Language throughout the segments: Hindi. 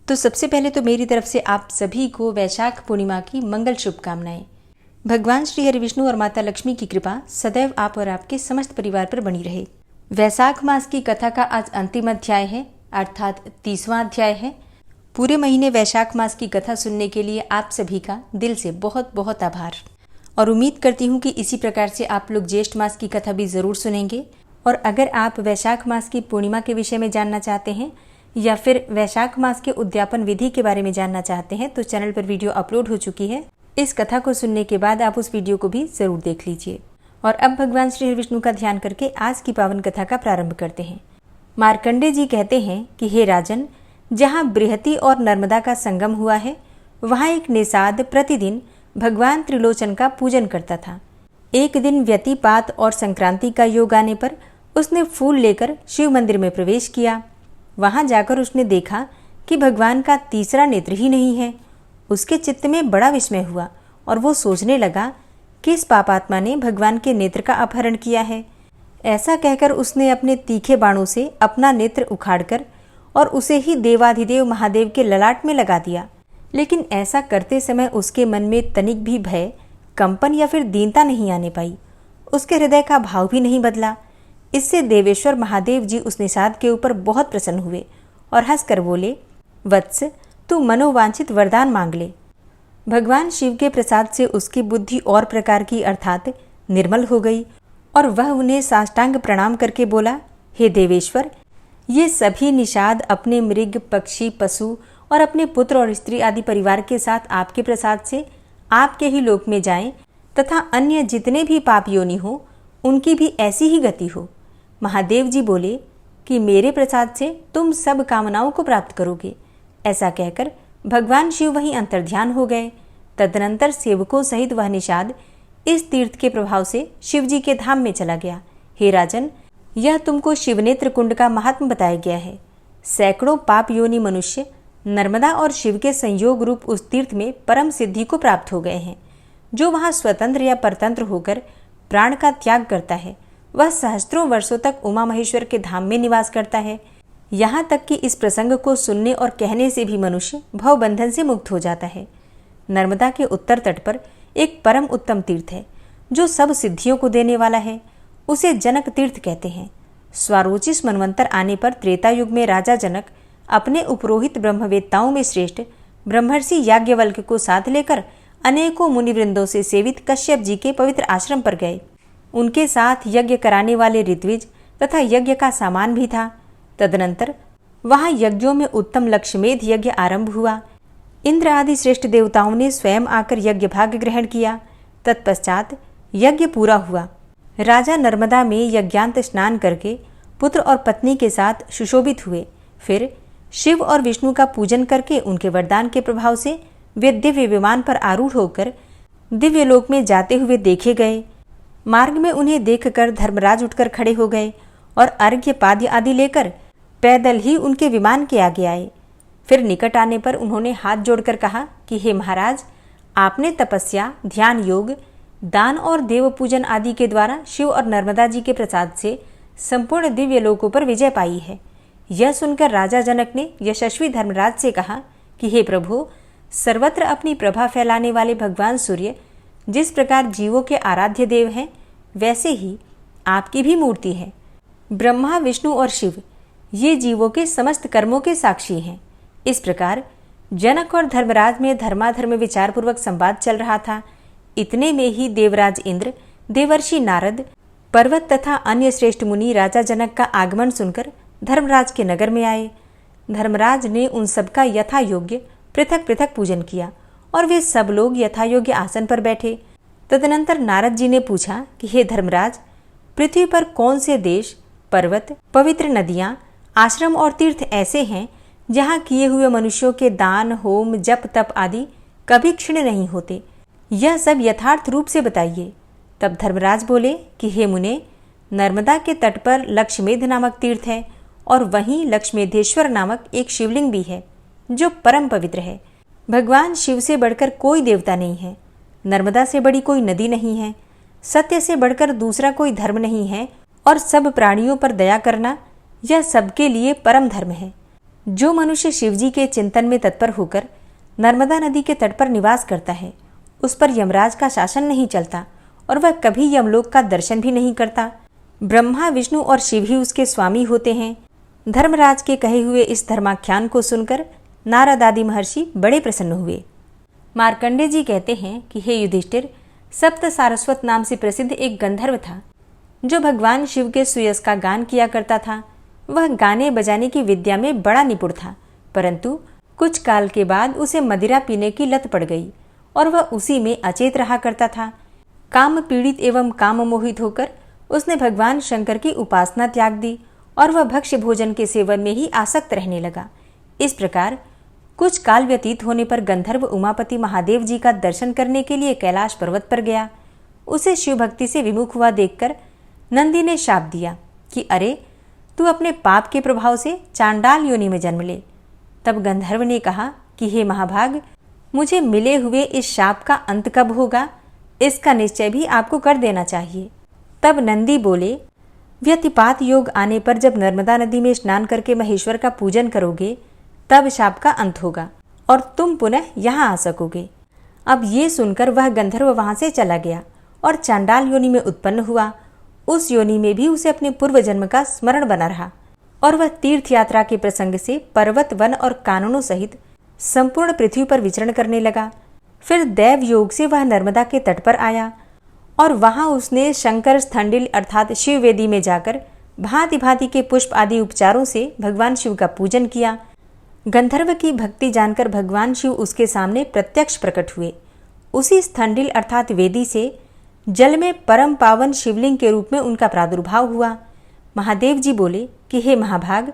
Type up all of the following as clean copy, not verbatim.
तो सबसे पहले तो मेरी तरफ से आप सभी को वैशाख पूर्णिमा की मंगल शुभकामनाएं। भगवान श्री हरि विष्णु और माता लक्ष्मी की कृपा सदैव आप और आपके समस्त परिवार पर बनी रहे। वैशाख मास की कथा का आज अंतिम अध्याय है, अर्थात 30वां अध्याय है। पूरे महीने वैशाख मास की कथा सुनने के लिए आप सभी का दिल से बहुत बहुत आभार और उम्मीद करती हूँ कि इसी प्रकार से आप लोग ज्येष्ठ मास की कथा भी ज़रूर सुनेंगे। और अगर आप वैशाख मास की पूर्णिमा के विषय में जानना चाहते हैं या फिर वैशाख मास के उद्यापन विधि के बारे में जानना चाहते हैं तो चैनल पर वीडियो अपलोड हो चुकी है। इस कथा को सुनने के बाद आप उस वीडियो को भी ज़रूर देख लीजिए। और अब भगवान श्री हरि विष्णु का ध्यान करके आज की पावन कथा का प्रारंभ करते हैं। मार्कंडे जी कहते हैं कि हे राजन, जहाँ बृहति और नर्मदा का संगम हुआ है वहाँ एक निषाद प्रतिदिन भगवान त्रिलोचन का पूजन करता था। एक दिन व्यतिपात और संक्रांति का योग आने पर उसने फूल लेकर शिव मंदिर में प्रवेश किया। वहां जाकर उसने देखा कि भगवान का तीसरा नेत्र ही नहीं है। उसके चित्त में बड़ा विस्मय हुआ और वो सोचने लगा कि इस पापात्मा ने भगवान के नेत्र का अपहरण किया है। ऐसा कहकर उसने अपने तीखे बाणों से अपना नेत्र उखाड़कर और उसे ही देवाधिदेव महादेव के ललाट में लगा दिया। लेकिन ऐसा करते समय उसके मन में तनिक भी भय, कंपन या फिर दीनता नहीं आने पाई। उसके हृदय का भाव भी नहीं बदला। इससे देवेश्वर महादेव जी उस निषाद के ऊपर बहुत प्रसन्न हुए और हंसकर बोले, वत्स, तू मनोवांछित वरदान मांग ले। भगवान शिव के प्रसाद से उसकी बुद्धि और प्रकार की अर्थात निर्मल हो गई और वह उन्हें साष्टांग प्रणाम करके बोला, हे देवेश्वर, ये सभी निषाद अपने मृग, पक्षी, पशु और अपने पुत्र और स्त्री आदि परिवार के साथ आपके प्रसाद से आपके ही लोक में जाएं तथा अन्य जितने भी पाप योनि हो उनकी भी ऐसी ही गति हो। महादेव जी बोले कि मेरे प्रसाद से तुम सब कामनाओं को प्राप्त करोगे। ऐसा कहकर भगवान शिव वहीं अंतर्ध्यान हो गए। तदनंतर सेवकों सहित वह निषाद इस तीर्थ के प्रभाव से शिव जी के धाम में चला गया। हे राजन, यह तुमको शिवनेत्र कुंड का महात्म बताया गया है। सैकड़ों पाप योनि मनुष्य नर्मदा और शिव के संयोग रूप उस तीर्थ में परम सिद्धि को प्राप्त हो गए हैं। जो वहाँ स्वतंत्र या परतंत्र होकर प्राण का त्याग करता है वह सहस्त्रों वर्षों तक उमा महेश्वर के धाम में निवास करता है। यहाँ तक कि इस प्रसंग को सुनने और कहने से भी मनुष्य भवबंधन से मुक्त हो जाता है। नर्मदा के उत्तर तट पर एक परम उत्तम तीर्थ है जो सब सिद्धियों को देने वाला है। उसे जनक तीर्थ कहते हैं। स्वारोचिष मनवंतर आने पर त्रेता युग में राजा जनक अपने उपरोहित ब्रह्मवेत्ताओं में श्रेष्ठ ब्रह्मर्षि याज्ञवल्क्य को साथ लेकर अनेकों मुनिवृंदों से सेवित कश्यप जी के पवित्र आश्रम पर गए। उनके साथ यज्ञ कराने वाले ऋत्विज तथा यज्ञ का सामान भी था। तदनंतर वहां यज्ञों में उत्तम लक्ष्मेध यज्ञ आरंभ हुआ। इंद्र आदि श्रेष्ठ देवताओं ने स्वयं आकर यज्ञ भाग ग्रहण किया। तत्पश्चात यज्ञ पूरा हुआ। राजा नर्मदा में यज्ञांत स्नान करके पुत्र और पत्नी के साथ सुशोभित हुए। फिर शिव और विष्णु का पूजन करके उनके वरदान के प्रभाव से वे दिव्य विमान पर आरूढ़ होकर दिव्य लोक में जाते हुए देखे गए। मार्ग में उन्हें देखकर धर्मराज उठकर खड़े हो गए और अर्घ्य पाद्य आदि लेकर पैदल ही उनके विमान के आगे आए। फिर निकट आने पर उन्होंने हाथ जोड़कर कहा कि हे महाराज, आपने तपस्या, ध्यान योग, दान और देव पूजन आदि के द्वारा शिव और नर्मदा जी के प्रसाद से संपूर्ण दिव्य लोकों पर विजय पाई है। यह सुनकर राजा जनक ने यशस्वी धर्मराज से कहा कि हे प्रभु, सर्वत्र अपनी प्रभा फैलाने वाले भगवान सूर्य जिस प्रकार जीवों के आराध्य देव हैं वैसे ही आपकी भी मूर्ति है। ब्रह्मा, विष्णु और शिव ये जीवों के समस्त कर्मों के साक्षी हैं। इस प्रकार जनक और धर्मराज में धर्माधर्म विचारपूर्वक संवाद चल रहा था। इतने में ही देवराज इंद्र, देवर्षि नारद, पर्वत तथा अन्य श्रेष्ठ मुनि राजा जनक का आगमन सुनकर धर्मराज के नगर में आए। धर्मराज ने उन सबका यथा योग्य पृथक पृथक पूजन किया और वे सब लोग यथा योग्य आसन पर बैठे। तदनंतर नारद जी ने पूछा कि हे धर्मराज, पृथ्वी पर कौन से देश, पर्वत, पवित्र नदियां, आश्रम और तीर्थ ऐसे हैं जहां किए हुए मनुष्यों के दान, होम, जप, तप आदि कभी क्षीण नहीं होते? यह सब यथार्थ रूप से बताइए। तब धर्मराज बोले कि हे मुने, नर्मदा के तट पर लक्ष्मेध नामक तीर्थ है और वहीं लक्ष्मेधेश्वर नामक एक शिवलिंग भी है जो परम पवित्र है। भगवान शिव से बढ़कर कोई देवता नहीं है। नर्मदा से बड़ी कोई नदी नहीं है। सत्य से बढ़कर दूसरा कोई धर्म नहीं है और सब प्राणियों पर दया करना यह सबके लिए परम धर्म है। जो मनुष्य शिवजी के चिंतन में तत्पर होकर नर्मदा नदी के तट पर निवास करता है, उस पर यमराज का शासन नहीं चलता और वह कभी यमलोक का दर्शन भी नहीं करता। ब्रह्मा, विष्णु और शिव ही उसके स्वामी होते हैं। धर्मराज के कहे हुए इस धर्माख्यान को सुनकर नारद आदि महर्षि बड़े प्रसन्न हुए। मार्कंडेय जी कहते हैं कि हे युधिष्ठिर, सप्त सारस्वत नाम से प्रसिद्ध एक गंधर्व था जो भगवान शिव के सुयस का गान किया करता था। वह गाने बजाने की विद्या में बड़ा निपुण था, परंतु कुछ काल के बाद उसे मदिरा पीने की लत पड़ गई और वह उसी में अचेत रहा करता था। काम पीड़ित एवं काम मोहित होकर उसने भगवान शंकर की उपासना त्याग दी और वह भक्ष्य भोजन के सेवन में ही आसक्त रहने लगा। इस प्रकार कुछ काल व्यतीत होने पर गंधर्व उमापति महादेव जी का दर्शन करने के लिए कैलाश पर्वत पर गया। उसे शिव भक्ति से विमुख हुआ देखकर नंदी ने शाप दिया कि अरे, तू अपने पाप के प्रभाव से चांडाल योनि में जन्म ले। तब गंधर्व ने कहा कि हे महाभाग, मुझे मिले हुए इस शाप का अंत कब होगा, इसका निश्चय भी आपको कर देना चाहिए। तब नंदी बोले, व्यतिपात योग आने पर जब नर्मदा नदी में स्नान करके महेश्वर का पूजन करोगे तब शाप का अंत होगा और तुम पुनः यहाँ आ सकोगे। अब ये सुनकर वह गंधर्व वहां से चला गया और चांडाल योनि में उत्पन्न हुआ। उस योनि में भी उसे अपने पूर्व जन्म का स्मरण बना रहा और वह तीर्थ यात्रा के प्रसंग से पर्वत, वन और काननों सहित संपूर्ण पृथ्वी पर विचरण करने लगा। फिर दैव योग से वह नर्मदा के तट पर आया और वहां उसने शंकर स्थंडिल अर्थात शिव वेदी में जाकर भांति भांति के पुष्प आदि उपचारों से भगवान शिव का पूजन किया। गंधर्व की भक्ति जानकर भगवान शिव उसके सामने प्रत्यक्ष प्रकट हुए। उसी स्थंडिल अर्थात वेदी से जल में परम पावन शिवलिंग के रूप में उनका प्रादुर्भाव हुआ। महादेव जी बोले कि हे महाभाग,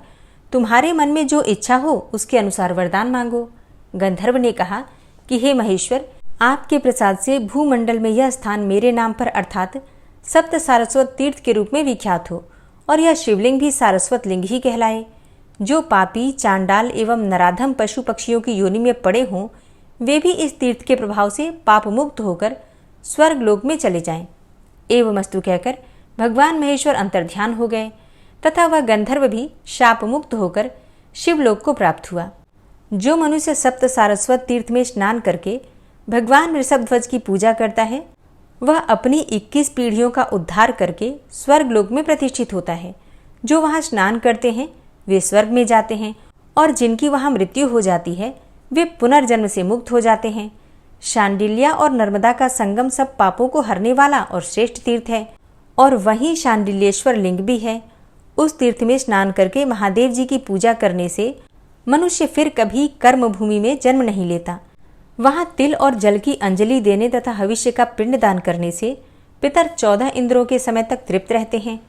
तुम्हारे मन में जो इच्छा हो उसके अनुसार वरदान मांगो। गंधर्व ने कहा कि हे महेश्वर, आपके प्रसाद से भूमंडल में यह स्थान मेरे नाम पर अर्थात सप्त सारस्वत तीर्थ के रूप में विख्यात हो और यह शिवलिंग भी सारस्वत लिंग ही कहलाए। जो पापी, चांडाल एवं नराधम पशु पक्षियों की योनि में पड़े हों, वे भी इस तीर्थ के प्रभाव से पाप मुक्त होकर स्वर्ग लोक में चले जाएं। एवमस्तु कहकर भगवान महेश्वर अंतर्ध्यान हो गए तथा वह गंधर्व भी शाप मुक्त होकर शिवलोक को प्राप्त हुआ। जो मनुष्य सप्त सारस्वत तीर्थ में स्नान करके भगवान ऋषभध्वज की पूजा करता है, वह अपनी 21 पीढ़ियों का उद्धार करके स्वर्ग लोक में प्रतिष्ठित होता है। जो वहां स्नान करते हैं वे स्वर्ग में जाते हैं और जिनकी वहां मृत्यु हो जाती है वे पुनर्जन्म से मुक्त हो जाते हैं। शांडिल्या और नर्मदा का संगम सब पापों को हरने वाला और श्रेष्ठ तीर्थ है और वहीं शांडिल्येश्वर लिंग भी है। उस तीर्थ में स्नान करके महादेव जी की पूजा करने से मनुष्य फिर कभी कर्म भूमि में जन्म नहीं लेता। वहां तिल और जल की अंजलि देने तथा भविष्य का पिंडदान करने से पितर 14 इंद्रों के समय तक तृप्त रहते हैं।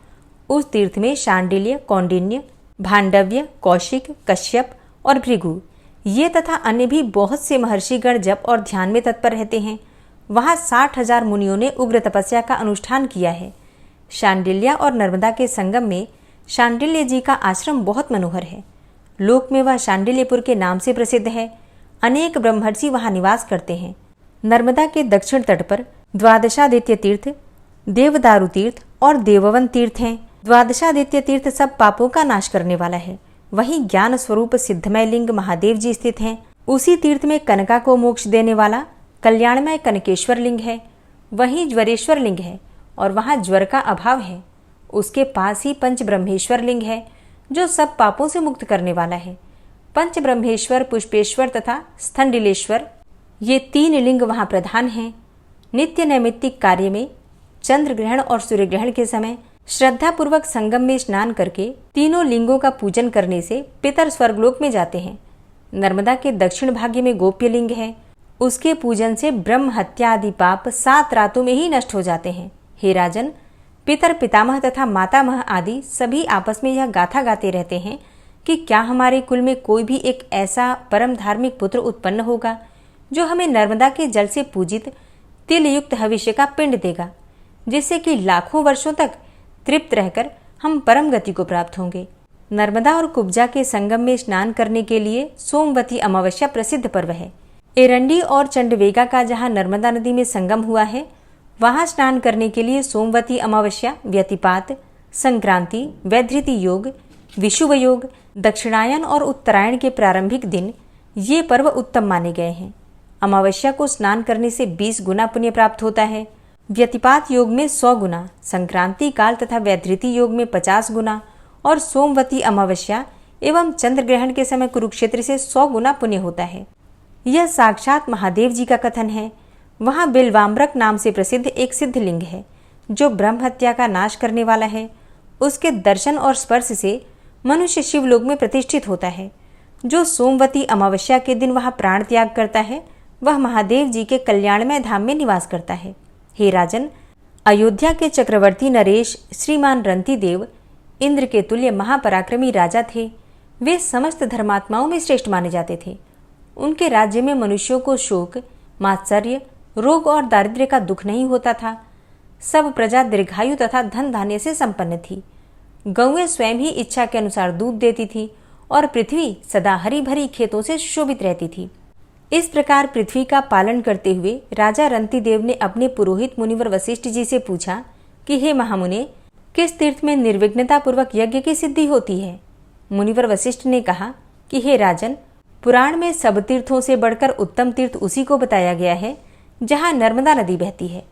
उस तीर्थ में शांडिल्य, कौंडिन्य, भांडव्य, कौशिक, कश्यप और भृगु ये तथा अन्य भी बहुत से महर्षिगण जप और ध्यान में तत्पर रहते हैं। वहां 60,000 मुनियों ने उग्र तपस्या का अनुष्ठान किया है। शांडिल्या और नर्मदा के संगम में शांडिल्य जी का आश्रम बहुत मनोहर है। लोक में वह शांडिल्यपुर के नाम से प्रसिद्ध है। अनेक ब्रह्मर्षि वहां निवास करते हैं। नर्मदा के दक्षिण तट पर द्वादशादित्य तीर्थ, देवदारु तीर्थ और देववन तीर्थ हैं। द्वादशादित्य तीर्थ सब पापों का नाश करने वाला है। वहीं ज्ञान स्वरूप सिद्धमय लिंग महादेव जी स्थित हैं। उसी तीर्थ में कनका को मोक्ष देने वाला कल्याणमय कनकेश्वर लिंग है। वहीं ज्वरेश्वर लिंग है और वहां ज्वर का अभाव है। उसके पास ही पंच ब्रह्मेश्वर लिंग है जो सब पापों से मुक्त करने वाला है। पंच ब्रह्मेश्वर, पुष्पेश्वर तथा स्थंडिलेश्वर ये 3 लिंग वहां प्रधान हैं। नित्य नैमित्तिक कार्य में चंद्र ग्रहण और सूर्य ग्रहण के समय श्रद्धापूर्वक संगम में स्नान करके तीनों लिंगों का पूजन करने से पितर स्वर्गलोक में जाते हैं। नर्मदा के दक्षिण भाग्य में गोप्य लिंग है। उसके पूजन से ब्रह्म हत्या आदि पाप 7 रातों में ही नष्ट हो जाते हैं। हे राजन, पितर, पितामह तथा मातामह आदि सभी आपस में यह गाथा गाते रहते हैं कि क्या हमारे कुल में कोई भी एक ऐसा परम धार्मिक पुत्र उत्पन्न होगा जो हमें नर्मदा के जल से पूजित तिल युक्त हविष्य का पिंड देगा, जिससे कि लाखों वर्षों तक तृप्त रहकर हम परम गति को प्राप्त होंगे। नर्मदा और कुब्जा के संगम में स्नान करने के लिए सोमवती अमावस्या प्रसिद्ध पर्व है। एरंडी और चंडवेगा का जहाँ नर्मदा नदी में संगम हुआ है, वहां स्नान करने के लिए सोमवती अमावस्या, व्यतिपात, संक्रांति, वैधृति योग विषुव योग, दक्षिणायन और उत्तरायण के प्रारंभिक दिन ये पर्व उत्तम माने गए हैं। अमावस्या को स्नान करने से 20 गुना पुण्य प्राप्त होता है। व्यतिपात योग में 100 गुना, संक्रांति काल तथा वैधृति योग में 50 गुना और सोमवती अमावस्या एवं चंद्र ग्रहण के समय कुरुक्षेत्र से 100 गुना पुण्य होता है। यह साक्षात महादेव जी का कथन है। वहाँ बिल्वाम्रक नाम से प्रसिद्ध एक सिद्धलिंग है जो ब्रह्म हत्या का नाश करने वाला है। उसके दर्शन और स्पर्श से मनुष्य शिवलोक में प्रतिष्ठित होता है। जो सोमवती अमावस्या के दिन वहाँ प्राण त्याग करता है वह महादेव जी के कल्याणमय धाम में निवास करता है। हे राजन, अयोध्या के चक्रवर्ती नरेश श्रीमान रंतिदेव इंद्र के तुल्य महापराक्रमी राजा थे। वे समस्त धर्मात्माओं में श्रेष्ठ माने जाते थे। उनके राज्य में मनुष्यों को शोक, मात्सर्य, रोग और दारिद्र्य का दुख नहीं होता था। सब प्रजा दीर्घायु तथा धन धान्य से संपन्न थी। गौएं स्वयं ही इच्छा के अनुसार दूध देती थी और पृथ्वी सदा हरी भरी खेतों से शोभित रहती थी। इस प्रकार पृथ्वी का पालन करते हुए राजा रंतिदेव ने अपने पुरोहित मुनिवर वशिष्ठ जी से पूछा कि हे महामुने, किस तीर्थ में निर्विघ्नता पूर्वक यज्ञ की सिद्धि होती है? मुनिवर वशिष्ठ ने कहा कि हे राजन, पुराण में सब तीर्थों से बढ़कर उत्तम तीर्थ उसी को बताया गया है जहाँ नर्मदा नदी बहती है।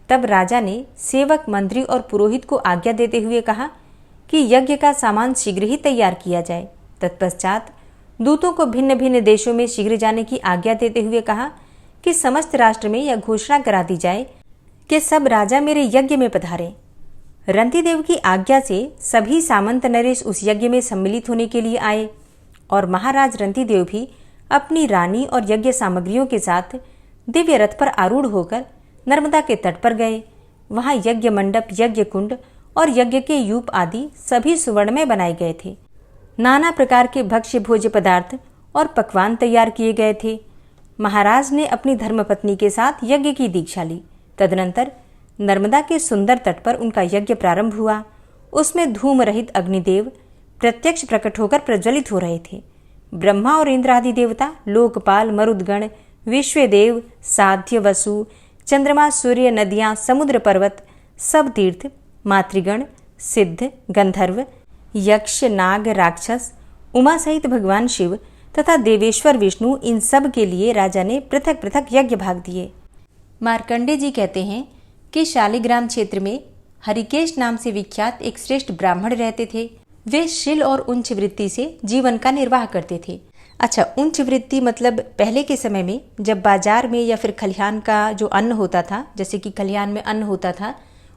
तब राजा ने सेवक, मंत्री और पुरोहित को आज्ञा देते हुए कहा कि यज्ञ का सामान शीघ्र ही तैयार किया जाए। तत्पश्चात दूतों को भिन्न भिन्न देशों में शीघ्र जाने की आज्ञा देते हुए कहा कि समस्त राष्ट्र में यह घोषणा करा दी जाए कि सब राजा मेरे यज्ञ में पधारें। रंतिदेव की आज्ञा से सभी सामंत नरेश उस यज्ञ में सम्मिलित होने के लिए आए और महाराज रंतिदेव भी अपनी रानी और यज्ञ सामग्रियों के साथ दिव्य रथ पर आरूढ़ होकर नर्मदा के तट पर गए। वहां यज्ञ मंडप, यज्ञ कुंड और यज्ञ के यूप आदि सभी सुवर्ण में बनाए गए थे। नाना प्रकार के भक्ष्य भोज्य पदार्थ और पकवान तैयार किए गए थे। महाराज ने अपनी धर्मपत्नी के साथ यज्ञ की दीक्षा ली। तदनंतर नर्मदा के सुंदर तट पर उनका यज्ञ प्रारंभ हुआ। उसमें धूम रहित अग्निदेव प्रत्यक्ष प्रकट होकर प्रज्वलित हो रहे थे। ब्रह्मा और इंद्र आदि देवता, लोकपाल, मरुदगण, विश्वदेव, साध्य, वसु, चंद्रमा, सूर्य, नदियां, समुद्र, पर्वत, सब तीर्थ, मातृगण, सिद्ध, गंधर्व, यक्ष, नाग, राक्षस, उमा सहित भगवान शिव तथा देवेश्वर विष्णु, इन सब के लिए राजा ने पृथक पृथक यज्ञ भाग दिए। मार्कंडे जी कहते हैं कि शालिग्राम क्षेत्र में हरिकेश नाम से विख्यात एक श्रेष्ठ ब्राह्मण रहते थे। वे शिल और उच्च वृत्ति से जीवन का निर्वाह करते थे। अच्छा, उच्च वृत्ति मतलब पहले के समय में जब बाजार में या फिर खलिहान का जो अन्न होता था, जैसे कि खलिहान में अन्न होता था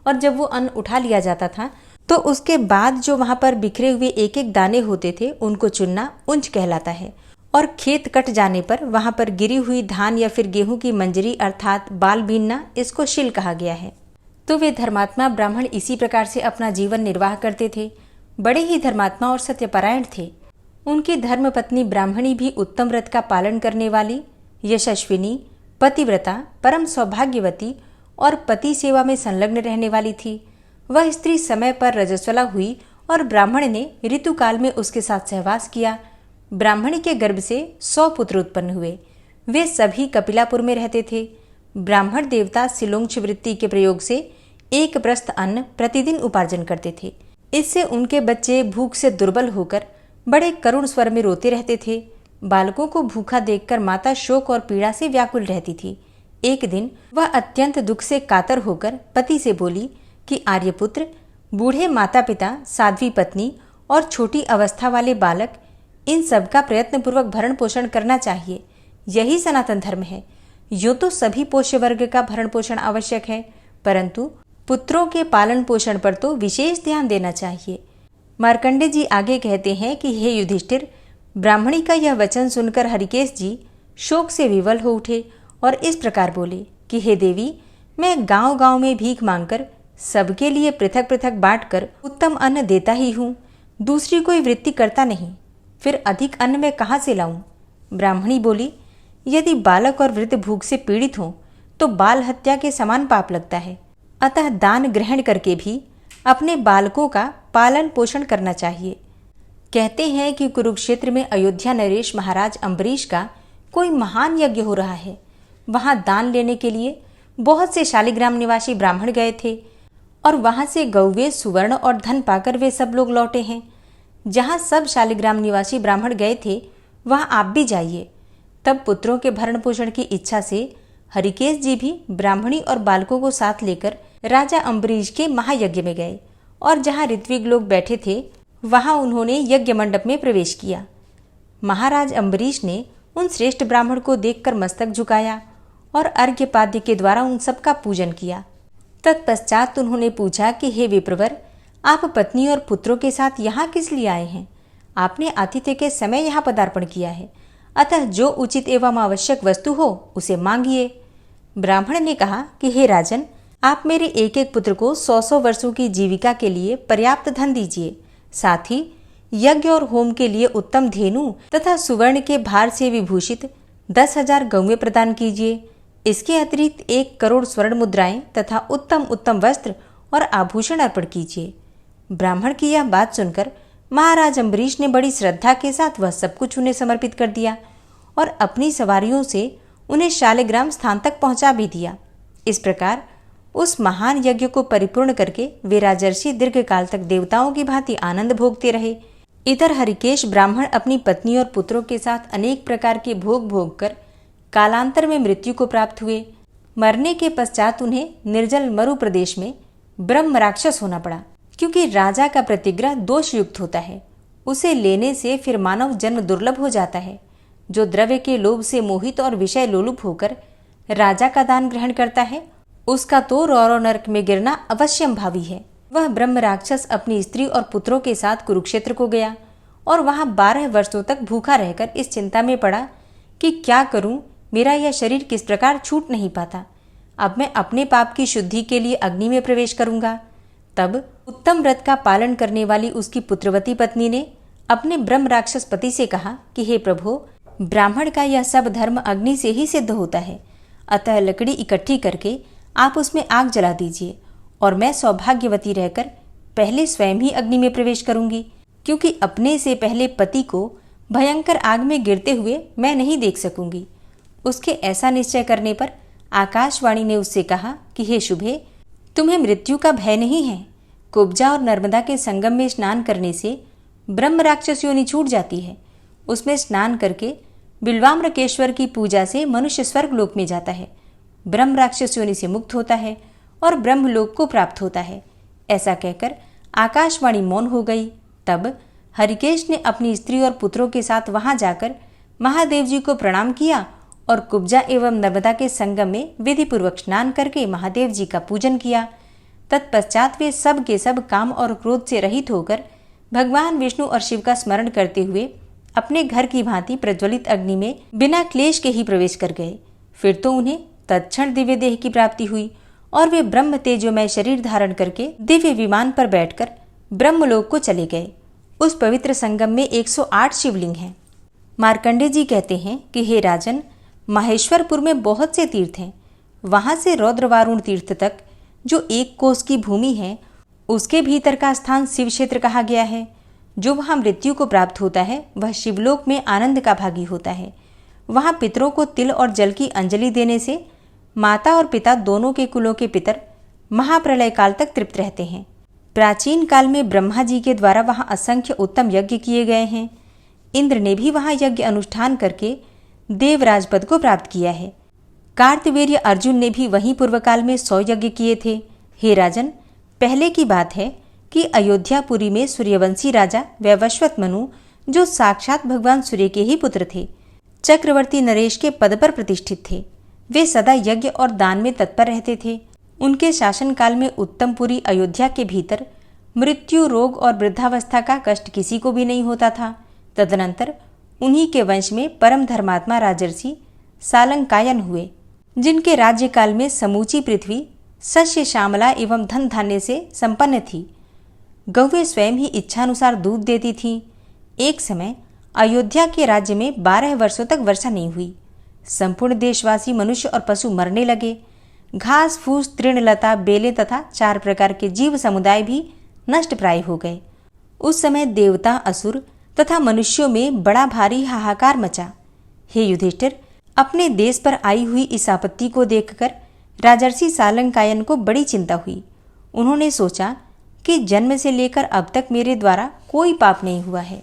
और जब वो अन्न उठा लिया जाता था तो उसके बाद जो वहाँ पर बिखरे हुए एक एक दाने होते थे उनको चुनना उंच कहलाता है। और खेत कट जाने पर वहाँ पर गिरी हुई धान या फिर गेहूं की मंजरी अर्थात बाल बीनना, इसको शिल कहा गया है। तो वे धर्मात्मा ब्राह्मण इसी प्रकार से अपना जीवन निर्वाह करते थे। बड़े ही धर्मात्मा और सत्यपरायण थे। उनकी धर्मपत्नी ब्राह्मणी भी उत्तम व्रत का पालन करने वाली, यशस्विनी, पतिव्रता, परम सौभाग्यवती और पति सेवा में संलग्न रहने वाली थी। वह स्त्री समय पर रजस्वला हुई और ब्राह्मण ने ऋतुकाल में उसके साथ सहवास किया। ब्राह्मणी के गर्भ से 100 पुत्र उत्पन्न हुए। वे सभी कपिलापुर में रहते थे। ब्राह्मण देवता सिलोंक्ष वृत्ति के प्रयोग से एक प्रस्थ अन्न प्रतिदिन उपार्जन करते थे। इससे उनके बच्चे भूख से दुर्बल होकर बड़े करुण स्वर में रोते रहते थे। बालकों को भूखा देखकर माता शोक और पीड़ा से व्याकुल रहती थी। एक दिन वह अत्यंत दुख से कातर होकर पति से बोली कि आर्यपुत्र, बूढ़े माता पिता, साध्वी पत्नी और छोटी अवस्था वाले बालक, इन सब का प्रयत्नपूर्वक भरण पोषण करना चाहिए। यही सनातन धर्म है। यूँ तो सभी पोष्य वर्ग का भरण पोषण आवश्यक है, परंतु पुत्रों के पालन पोषण पर तो विशेष ध्यान देना चाहिए। मार्कंडे जी आगे कहते हैं कि हे युधिष्ठिर, ब्राह्मणी का यह वचन सुनकर हरिकेश जी शोक से विवल हो उठे और इस प्रकार बोले कि हे देवी, मैं गांव गांव में भीख मांगकर सबके लिए पृथक पृथक बांटकर उत्तम अन्न देता ही हूँ, दूसरी कोई वृत्ति करता नहीं। फिर अधिक अन्न मैं कहाँ से लाऊं? ब्राह्मणी बोली, यदि बालक और वृद्ध भूख से पीड़ित हों तो बाल हत्या के समान पाप लगता है। अतः दान ग्रहण करके भी अपने बालकों का पालन पोषण करना चाहिए। कहते हैं कि कुरुक्षेत्र में अयोध्या नरेश महाराज अम्बरीश का कोई महान यज्ञ हो रहा है। वहां दान लेने के लिए बहुत से शालिग्राम निवासी ब्राह्मण गए थे और वहां से गौवे, सुवर्ण और धन पाकर वे सब लोग लौटे हैं। जहाँ सब शालिग्राम निवासी ब्राह्मण गए थे वहाँ आप भी जाइए। तब पुत्रों के भरण पोषण की इच्छा से हरिकेश जी भी ब्राह्मणी और बालकों को साथ लेकर राजा अम्बरीश के महायज्ञ में गए और जहाँ ऋत्विक लोग बैठे थे वहाँ उन्होंने यज्ञ मंडप में प्रवेश किया। महाराज अम्बरीश ने उन श्रेष्ठ ब्राह्मण को देखकर मस्तक झुकाया और अर्घ्यपाद्य के द्वारा उन सबका पूजन किया। तत्पश्चात उन्होंने पूछा कि हे विप्रवर, आप पत्नी और पुत्रों के साथ यहाँ किस लिए आए हैं? आपने आतिथ्य के समय यहाँ पदार्पण किया है, अतः जो उचित एवं आवश्यक वस्तु हो उसे मांगिए। ब्राह्मण ने कहा कि हे राजन, आप मेरे एक एक पुत्र को 100-100 वर्षों की जीविका के लिए पर्याप्त धन दीजिए। साथ ही यज्ञ और होम के लिए उत्तम धेनु तथा सुवर्ण के भार से विभूषित 10,000 गौवें प्रदान कीजिए। इसके अतिरिक्त 1 करोड़ स्वर्ण मुद्राएं तथा उत्तम उत्तम वस्त्र और आभूषण अर्पण कीजिए। ब्राह्मण की यह बात सुनकर महाराज अम्बरीश ने बड़ी श्रद्धा के साथ वह सब कुछ उन्हें समर्पित कर दिया और अपनी सवारियों से उन्हें शालिग्राम स्थान तक पहुंचा भी दिया। इस प्रकार उस महान यज्ञ को परिपूर्ण करके वे राजर्षि दीर्घ काल तक देवताओं की भांति आनंद भोगते रहे। इधर हरिकेश ब्राह्मण अपनी पत्नी और पुत्रों के साथ अनेक प्रकार के भोग भोग कर कालांतर में मृत्यु को प्राप्त हुए। मरने के पश्चात उन्हें निर्जल मरु प्रदेश में ब्रह्म राक्षस होना पड़ा, क्योंकि राजा का प्रतिग्रह दोष युक्त होता है। उसे लेने से फिर मानव जन्म दुर्लभ हो जाता है। जो द्रव्य के लोभ से मोहित और विषय लोलुप होकर राजा का दान ग्रहण करता है, उसका तो रौरव नरक में गिरना अवश्यंभावी है। वह ब्रह्म राक्षस अपनी स्त्री और पुत्रों के साथ कुरुक्षेत्र को गया और वहां 12 वर्षों तक भूखा रहकर इस चिंता में पड़ा कि क्या करूं, मेरा यह शरीर किस प्रकार छूट नहीं पाता। अब मैं अपने पाप की शुद्धि के लिए अग्नि में प्रवेश करूंगा। तब उत्तम व्रत का पालन करने वाली उसकी पुत्रवती पत्नी ने अपने ब्रह्म राक्षस पति से कहा कि हे प्रभु, ब्राह्मण का यह सब धर्म अग्नि से ही सिद्ध होता है, अतः लकड़ी इकट्ठी करके आप उसमें आग जला दीजिए और मैं सौभाग्यवती रहकर पहले स्वयं ही अग्नि में प्रवेश करूंगी, क्योंकि अपने से पहले पति को भयंकर आग में गिरते हुए मैं नहीं देख सकूंगी। उसके ऐसा निश्चय करने पर आकाशवाणी ने उससे कहा कि हे शुभे, तुम्हें मृत्यु का भय नहीं है। कुब्जा और नर्मदा के संगम में स्नान करने से ब्रह्म राक्षस योनि छूट जाती है। उसमें स्नान करके बिल्वाम्रकेश्वर की पूजा से मनुष्य स्वर्ग लोक में जाता है, ब्रह्म राक्षस योनि से मुक्त होता है और ब्रह्मलोक को प्राप्त होता है। ऐसा कहकर आकाशवाणी मौन हो गई। तब हरिकेश ने अपनी स्त्री और पुत्रों के साथ वहां जाकर महादेव जी को प्रणाम किया और कुब्जा एवं नर्मदा के संगम में विधि पूर्वक स्नान करके महादेव जी का पूजन किया। तत्पश्चात वे सब के सब काम और क्रोध से रहित होकर भगवान विष्णु और शिव का स्मरण करते हुए अपने घर की भांति प्रज्वलित अग्नि में बिना क्लेश के ही प्रवेश कर गए। फिर तो उन्हें तत्क्षण दिव्य देह की प्राप्ति हुई और वे ब्रह्म तेजोमय शरीर धारण करके दिव्य विमान पर बैठकर ब्रह्मलोक को चले गए। उस पवित्र संगम में 108 शिवलिंग हैं। मार्कंडे जी कहते हैं कि हे राजन, माहेश्वरपुर में बहुत से तीर्थ हैं। वहां से रौद्रवारुण तीर्थ तक जो 1 कोस की भूमि है, उसके भीतर का स्थान शिव क्षेत्र कहा गया है। जो वहां मृत्यु को प्राप्त होता है वह शिवलोक में आनंद का भागी होता है। वहां पितरों को तिल और जल की अंजलि देने से माता और पिता दोनों के कुलों के पितर महाप्रलय काल तक तृप्त रहते हैं। प्राचीन काल में ब्रह्मा जी के द्वारा वहां असंख्य उत्तम यज्ञ किए गए हैं। इंद्र ने भी वहां यज्ञ अनुष्ठान करके देवराज पद को प्राप्त किया है। कार्तवीर्य अर्जुन ने भी वहीं पूर्व काल में 100 यज्ञ किए थे। हे राजन, पहले की बात है कि अयोध्यापुरी में सूर्यवंशी राजा वैवस्वत मनु, जो साक्षात भगवान सूर्य के ही पुत्र थे, चक्रवर्ती नरेश के पद पर प्रतिष्ठित थे। वे सदा यज्ञ और दान में तत्पर रहते थे। उनके शासनकाल में उत्तमपुरी अयोध्या के भीतर मृत्यु, रोग और वृद्धावस्था का कष्ट किसी को भी नहीं होता था। तदनंतर उन्हीं के वंश में परम धर्मात्मा राजर्षि सालंकायन हुए, जिनके राज्यकाल में समूची पृथ्वी सस्य श्यामला एवं धन धान्य से संपन्न थी। गौवें स्वयं ही इच्छानुसार दूध देती थीं। एक समय अयोध्या के राज्य में 12 वर्षों तक वर्षा नहीं हुई। संपूर्ण देशवासी मनुष्य और पशु मरने लगे। घास फूस, तृणलता, बेलें तथा 4 प्रकार के जीव समुदाय भी नष्ट प्राय हो गए। उस समय देवता, असुर तथा मनुष्यों में बड़ा भारी हाहाकार मचा। हे युधिष्ठिर, अपने देश पर आई हुई इस आपत्ति को देखकर राजर्षि सालंकायन को बड़ी चिंता हुई। उन्होंने सोचा कि जन्म से लेकर अब तक मेरे द्वारा कोई पाप नहीं हुआ है।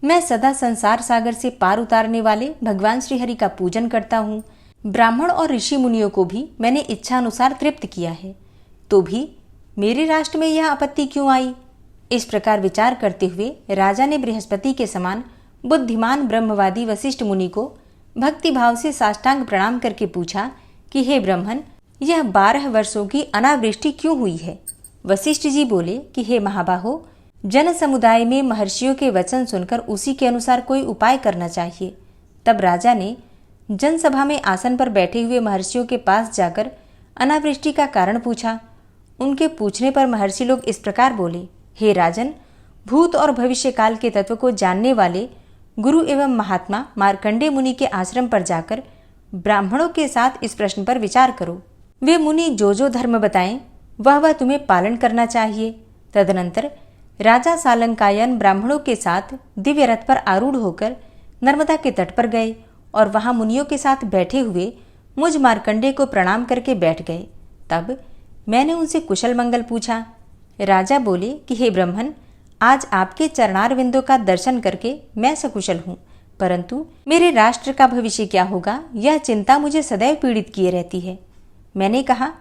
मैं सदा संसार सागर से पार उतारने वाले भगवान श्री हरि का पूजन करता हूँ। ब्राह्मण और ऋषि मुनियों को भी मैंने इच्छा अनुसार तृप्त किया है, तो भी मेरे राष्ट्र में यह आपत्ति क्यों आई? इस प्रकार विचार करते हुए राजा ने बृहस्पति के समान बुद्धिमान ब्रह्मवादी वशिष्ठ मुनि को भक्ति भाव से साष्टांग प्रणाम करके पूछा कि हे ब्राह्मण, यह 12 वर्षों की अनावृष्टि क्यों हुई है? वशिष्ठ जी बोले कि हे महाबाहो, जन समुदाय में महर्षियों के वचन सुनकर उसी के अनुसार कोई उपाय करना चाहिए। तब राजा ने जनसभा में आसन पर बैठे हुए महर्षियों के पास जाकर अनावृष्टि का कारण पूछा। उनके पूछने पर महर्षि लोग इस प्रकार बोले, हे राजन, भूत और भविष्य काल के तत्व को जानने वाले गुरु एवं महात्मा मार्कंडेय मुनि के आश्रम पर जाकर ब्राह्मणों के साथ इस प्रश्न पर विचार करो। वे मुनि जो जो धर्म बताएं वह तुम्हें पालन करना चाहिए। तदनंतर राजा सालंकायन ब्राह्मणों के साथ दिव्य रथ पर आरूढ़ होकर नर्मदा के तट पर गए और वहां मुनियों के साथ बैठे हुए मुझ मार्कंडेय को प्रणाम करके बैठ गए। तब मैंने उनसे कुशल मंगल पूछा। राजा बोले कि हे ब्राह्मण, आज आपके चरणारविंदों का दर्शन करके मैं सकुशल हूँ, परंतु मेरे राष्ट्र का भविष्य क्या होगा यह चिंता मुझे सदैव पीड़ित किए रहती है। मैंने कहा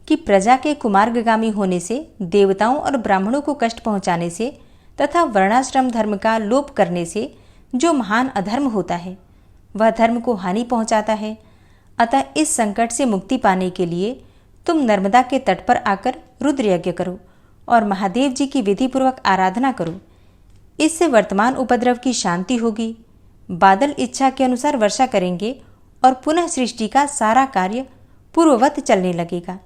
कि प्रजा के कुमार्गगामी होने से, देवताओं और ब्राह्मणों को कष्ट पहुंचाने से तथा वर्णाश्रम धर्म का लोप करने से जो महान अधर्म होता है वह धर्म को हानि पहुंचाता है। अतः इस संकट से मुक्ति पाने के लिए तुम नर्मदा के तट पर आकर रुद्र यज्ञ करो और महादेव जी की विधिपूर्वक आराधना करो। इससे वर्तमान उपद्रव की शांति होगी। बादल इच्छा के अनुसार वर्षा करेंगे और पुनः सृष्टि का सारा कार्य पूर्ववत चलने लगेगा।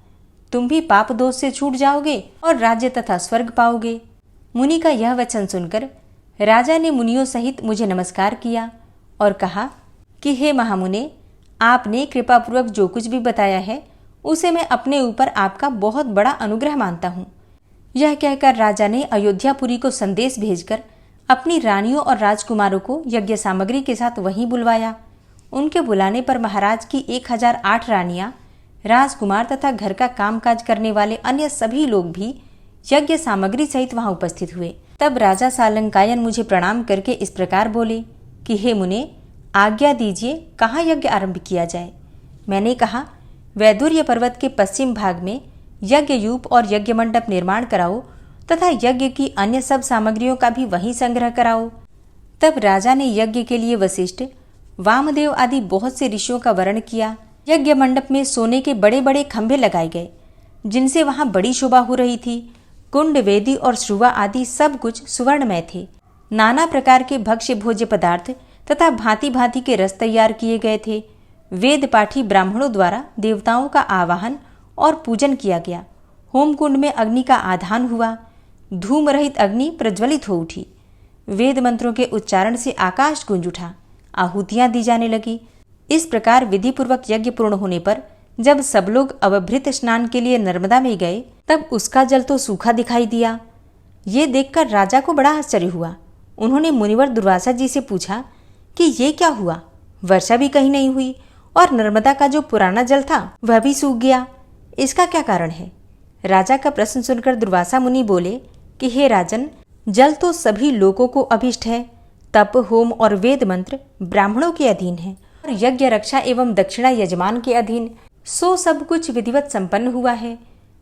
तुम भी पाप दोष से छूट जाओगे और राज्य तथा स्वर्ग पाओगे। मुनि का यह वचन सुनकर राजा ने मुनियों सहित मुझे नमस्कार किया और कहा कि हे महामुने, आपने कृपापूर्वक जो कुछ भी बताया है उसे मैं अपने ऊपर आपका बहुत बड़ा अनुग्रह मानता हूँ। यह कहकर राजा ने अयोध्यापुरी को संदेश भेजकर अपनी रानियों और राजकुमारों को यज्ञ सामग्री के साथ वहीं बुलवाया। उनके बुलाने पर महाराज की 1008 रानियां, राजकुमार तथा घर का कामकाज करने वाले अन्य सभी लोग भी यज्ञ सामग्री सहित वहां उपस्थित हुए। तब राजा सालंकायन मुझे प्रणाम करके इस प्रकार बोले कि हे मुने, आज्ञा दीजिए, कहाँ यज्ञ आरंभ किया जाए। मैंने कहा, वैदुर्य पर्वत के पश्चिम भाग में यज्ञ यूप और यज्ञ मंडप निर्माण कराओ तथा यज्ञ की अन्य सब सामग्रियों का भी वहीं संग्रह कराओ। तब राजा ने यज्ञ के लिए वशिष्ठ, वामदेव आदि बहुत से ऋषियों का वर्ण किया। यज्ञ मंडप में सोने के बड़े बड़े खंभे लगाए गए जिनसे वहां बड़ी शोभा हो रही थी। कुंड, वेदी और श्रुवा आदि सब कुछ सुवर्णमय थे। नाना प्रकार के भक्ष्य भोज्य पदार्थ तथा भांति भांति के रस तैयार किए गए थे। वेद पाठी ब्राह्मणों द्वारा देवताओं का आवाहन और पूजन किया गया। होम कुंड में अग्नि का आधान हुआ। धूम रहित अग्नि प्रज्वलित हो उठी। वेद मंत्रों के उच्चारण से आकाश गूंज उठा। आहुतियां दी जाने लगी। इस प्रकार विधिपूर्वक यज्ञ पूर्ण होने पर जब सब लोग अवभृत स्नान के लिए नर्मदा में गए तब उसका जल तो सूखा दिखाई दिया। ये देखकर राजा को बड़ा आश्चर्य हुआ। उन्होंने मुनिवर दुर्वासा जी से पूछा कि ये क्या हुआ? वर्षा भी कहीं नहीं हुई और नर्मदा का जो पुराना जल था वह भी सूख गया। इसका क्या कारण है? राजा का प्रश्न सुनकर दुर्वासा मुनि बोले कि हे राजन, जल तो सभी लोगों को अभिष्ट है। तप, होम और वेद मंत्र ब्राह्मणों के अधीन है और यज्ञ रक्षा एवं दक्षिणा यजमान के अधीन। सो सब कुछ विधिवत संपन्न हुआ है।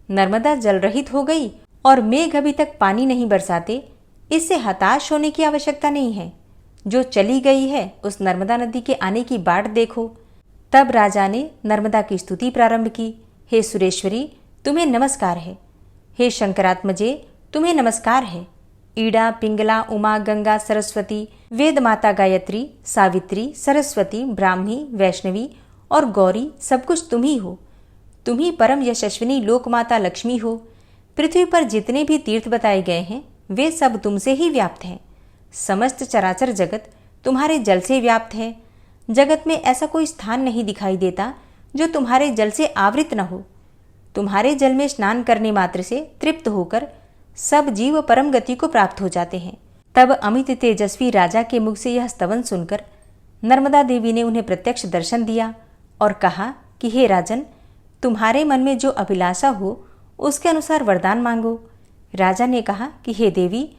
नर्मदा जल रहित हो गई और मेघ अभी तक पानी नहीं बरसाते। इससे हताश होने की आवश्यकता नहीं है। जो चली गई है उस नर्मदा नदी के आने की बाट देखो। तब राजा ने नर्मदा की स्तुति प्रारंभ की। हे सुरेश्वरी, तुम्हें नमस्कार है। हे शंकरात्मजे, तुम्हें नमस्कार है। ईड़ा, पिंगला, उमा, गंगा, सरस्वती, वेद माता गायत्री, सावित्री, सरस्वती, ब्राह्मी, वैष्णवी और गौरी सब कुछ तुम ही हो। तुम ही परम यशस्विनी लोकमाता लक्ष्मी हो। पृथ्वी पर जितने भी तीर्थ बताए गए हैं वे सब तुमसे ही व्याप्त हैं। समस्त चराचर जगत तुम्हारे जल से व्याप्त है। जगत में ऐसा कोई स्थान नहीं दिखाई देता जो तुम्हारे जल से आवृत न हो। तुम्हारे जल में स्नान करने मात्र से तृप्त होकर सब जीव परम गति को प्राप्त हो जाते हैं। तब अमित तेजस्वी राजा के मुख से यह स्तवन सुनकर नर्मदा देवी ने उन्हें प्रत्यक्ष दर्शन दिया और कहा कि हे राजन, तुम्हारे मन में जो अभिलाषा हो उसके अनुसार वरदान मांगो। राजा ने कहा कि हे देवी,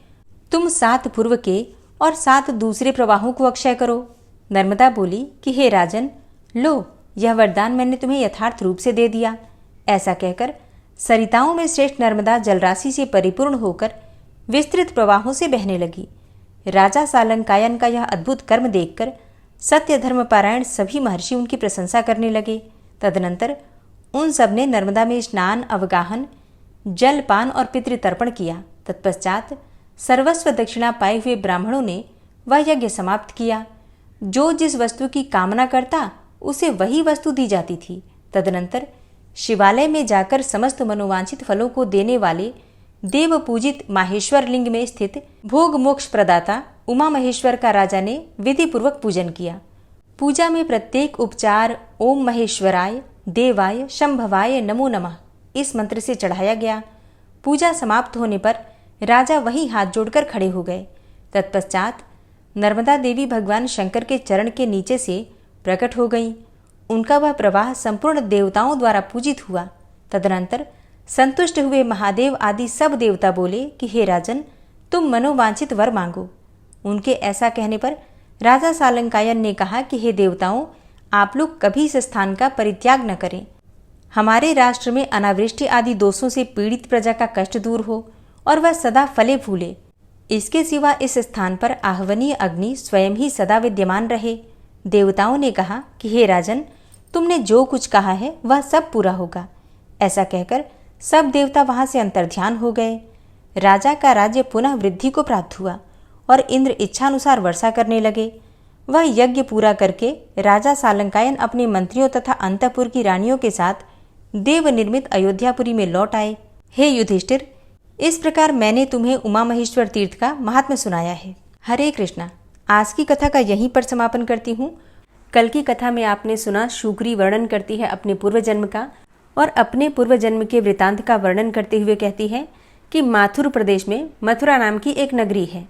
तुम 7 पूर्व के और 7 दूसरे प्रवाहों को अक्षय करो। नर्मदा बोली कि हे राजन, लो, यह वरदान मैंने तुम्हें यथार्थ रूप से दे दिया। ऐसा कहकर सरिताओं में श्रेष्ठ नर्मदा जलराशि से परिपूर्ण होकर विस्तृत प्रवाहों से बहने लगी। राजा सालंकायन का यह अद्भुत कर्म देखकर सत्य धर्म पारायण सभी महर्षि उनकी प्रशंसा करने लगे। तदनंतर उन सब ने नर्मदा में स्नान, अवगाहन, जलपान और पितृतर्पण किया। तत्पश्चात सर्वस्व दक्षिणा पाए हुए ब्राह्मणों ने वह यज्ञ समाप्त किया। जो जिस वस्तु की कामना करता उसे वही वस्तु दी जाती थी। तदनंतर शिवालय में जाकर समस्त मनोवांछित फलों को देने वाले देव पूजित माहेश्वर लिंग में स्थित भोग मोक्ष प्रदाता उमा महेश्वर का राजा ने विधि पूर्वक पूजन किया। पूजा में प्रत्येक उपचार ओम महेश्वराय देवाय शंभवाय नमो नमः इस मंत्र से चढ़ाया गया। पूजा समाप्त होने पर राजा वहीं हाथ जोड़कर खड़े हो गए। तत्पश्चात नर्मदा देवी भगवान शंकर के चरण के नीचे से प्रकट हो गईं। उनका वह प्रवाह संपूर्ण देवताओं द्वारा पूजित हुआ। तदनंतर संतुष्ट हुए महादेव आदि सब देवता बोले कि हे राजन, तुम मनोवांछित वर मांगो। उनके ऐसा कहने पर राजा सालंकायन ने कहा कि हे देवताओं, आप लोग कभी इस स्थान का परित्याग न करें। हमारे राष्ट्र में अनावृष्टि आदि दोषों से पीड़ित प्रजा का कष्ट दूर हो और वह सदा फले फूले। इसके सिवा इस स्थान पर आहवनीय अग्नि स्वयं ही सदा विद्यमान रहे। देवताओं ने कहा कि हे राजन, तुमने जो कुछ कहा है वह सब पूरा होगा। ऐसा कहकर सब देवता वहां से अंतर्ध्यान हो गए। राजा का राज्य पुनः वृद्धि को प्राप्त हुआ और इंद्र इच्छानुसार वर्षा करने लगे। वह यज्ञ पूरा करके राजा सालंकायन अपने मंत्रियों तथा अंतःपुर की रानियों के साथ देव निर्मित अयोध्यापुरी में लौट आए। हे युधिष्ठिर, इस प्रकार मैंने तुम्हें उमा महेश्वर तीर्थ का महात्म्य सुनाया है। हरे कृष्णा। आज की कथा का यहीं पर समापन करती हूँ। कल की कथा में आपने सुना शुक्री वर्णन करती है अपने पूर्व जन्म का और अपने पूर्व जन्म के वृतांत का वर्णन करते हुए कहती है कि माथुर प्रदेश में मथुरा नाम की एक नगरी है।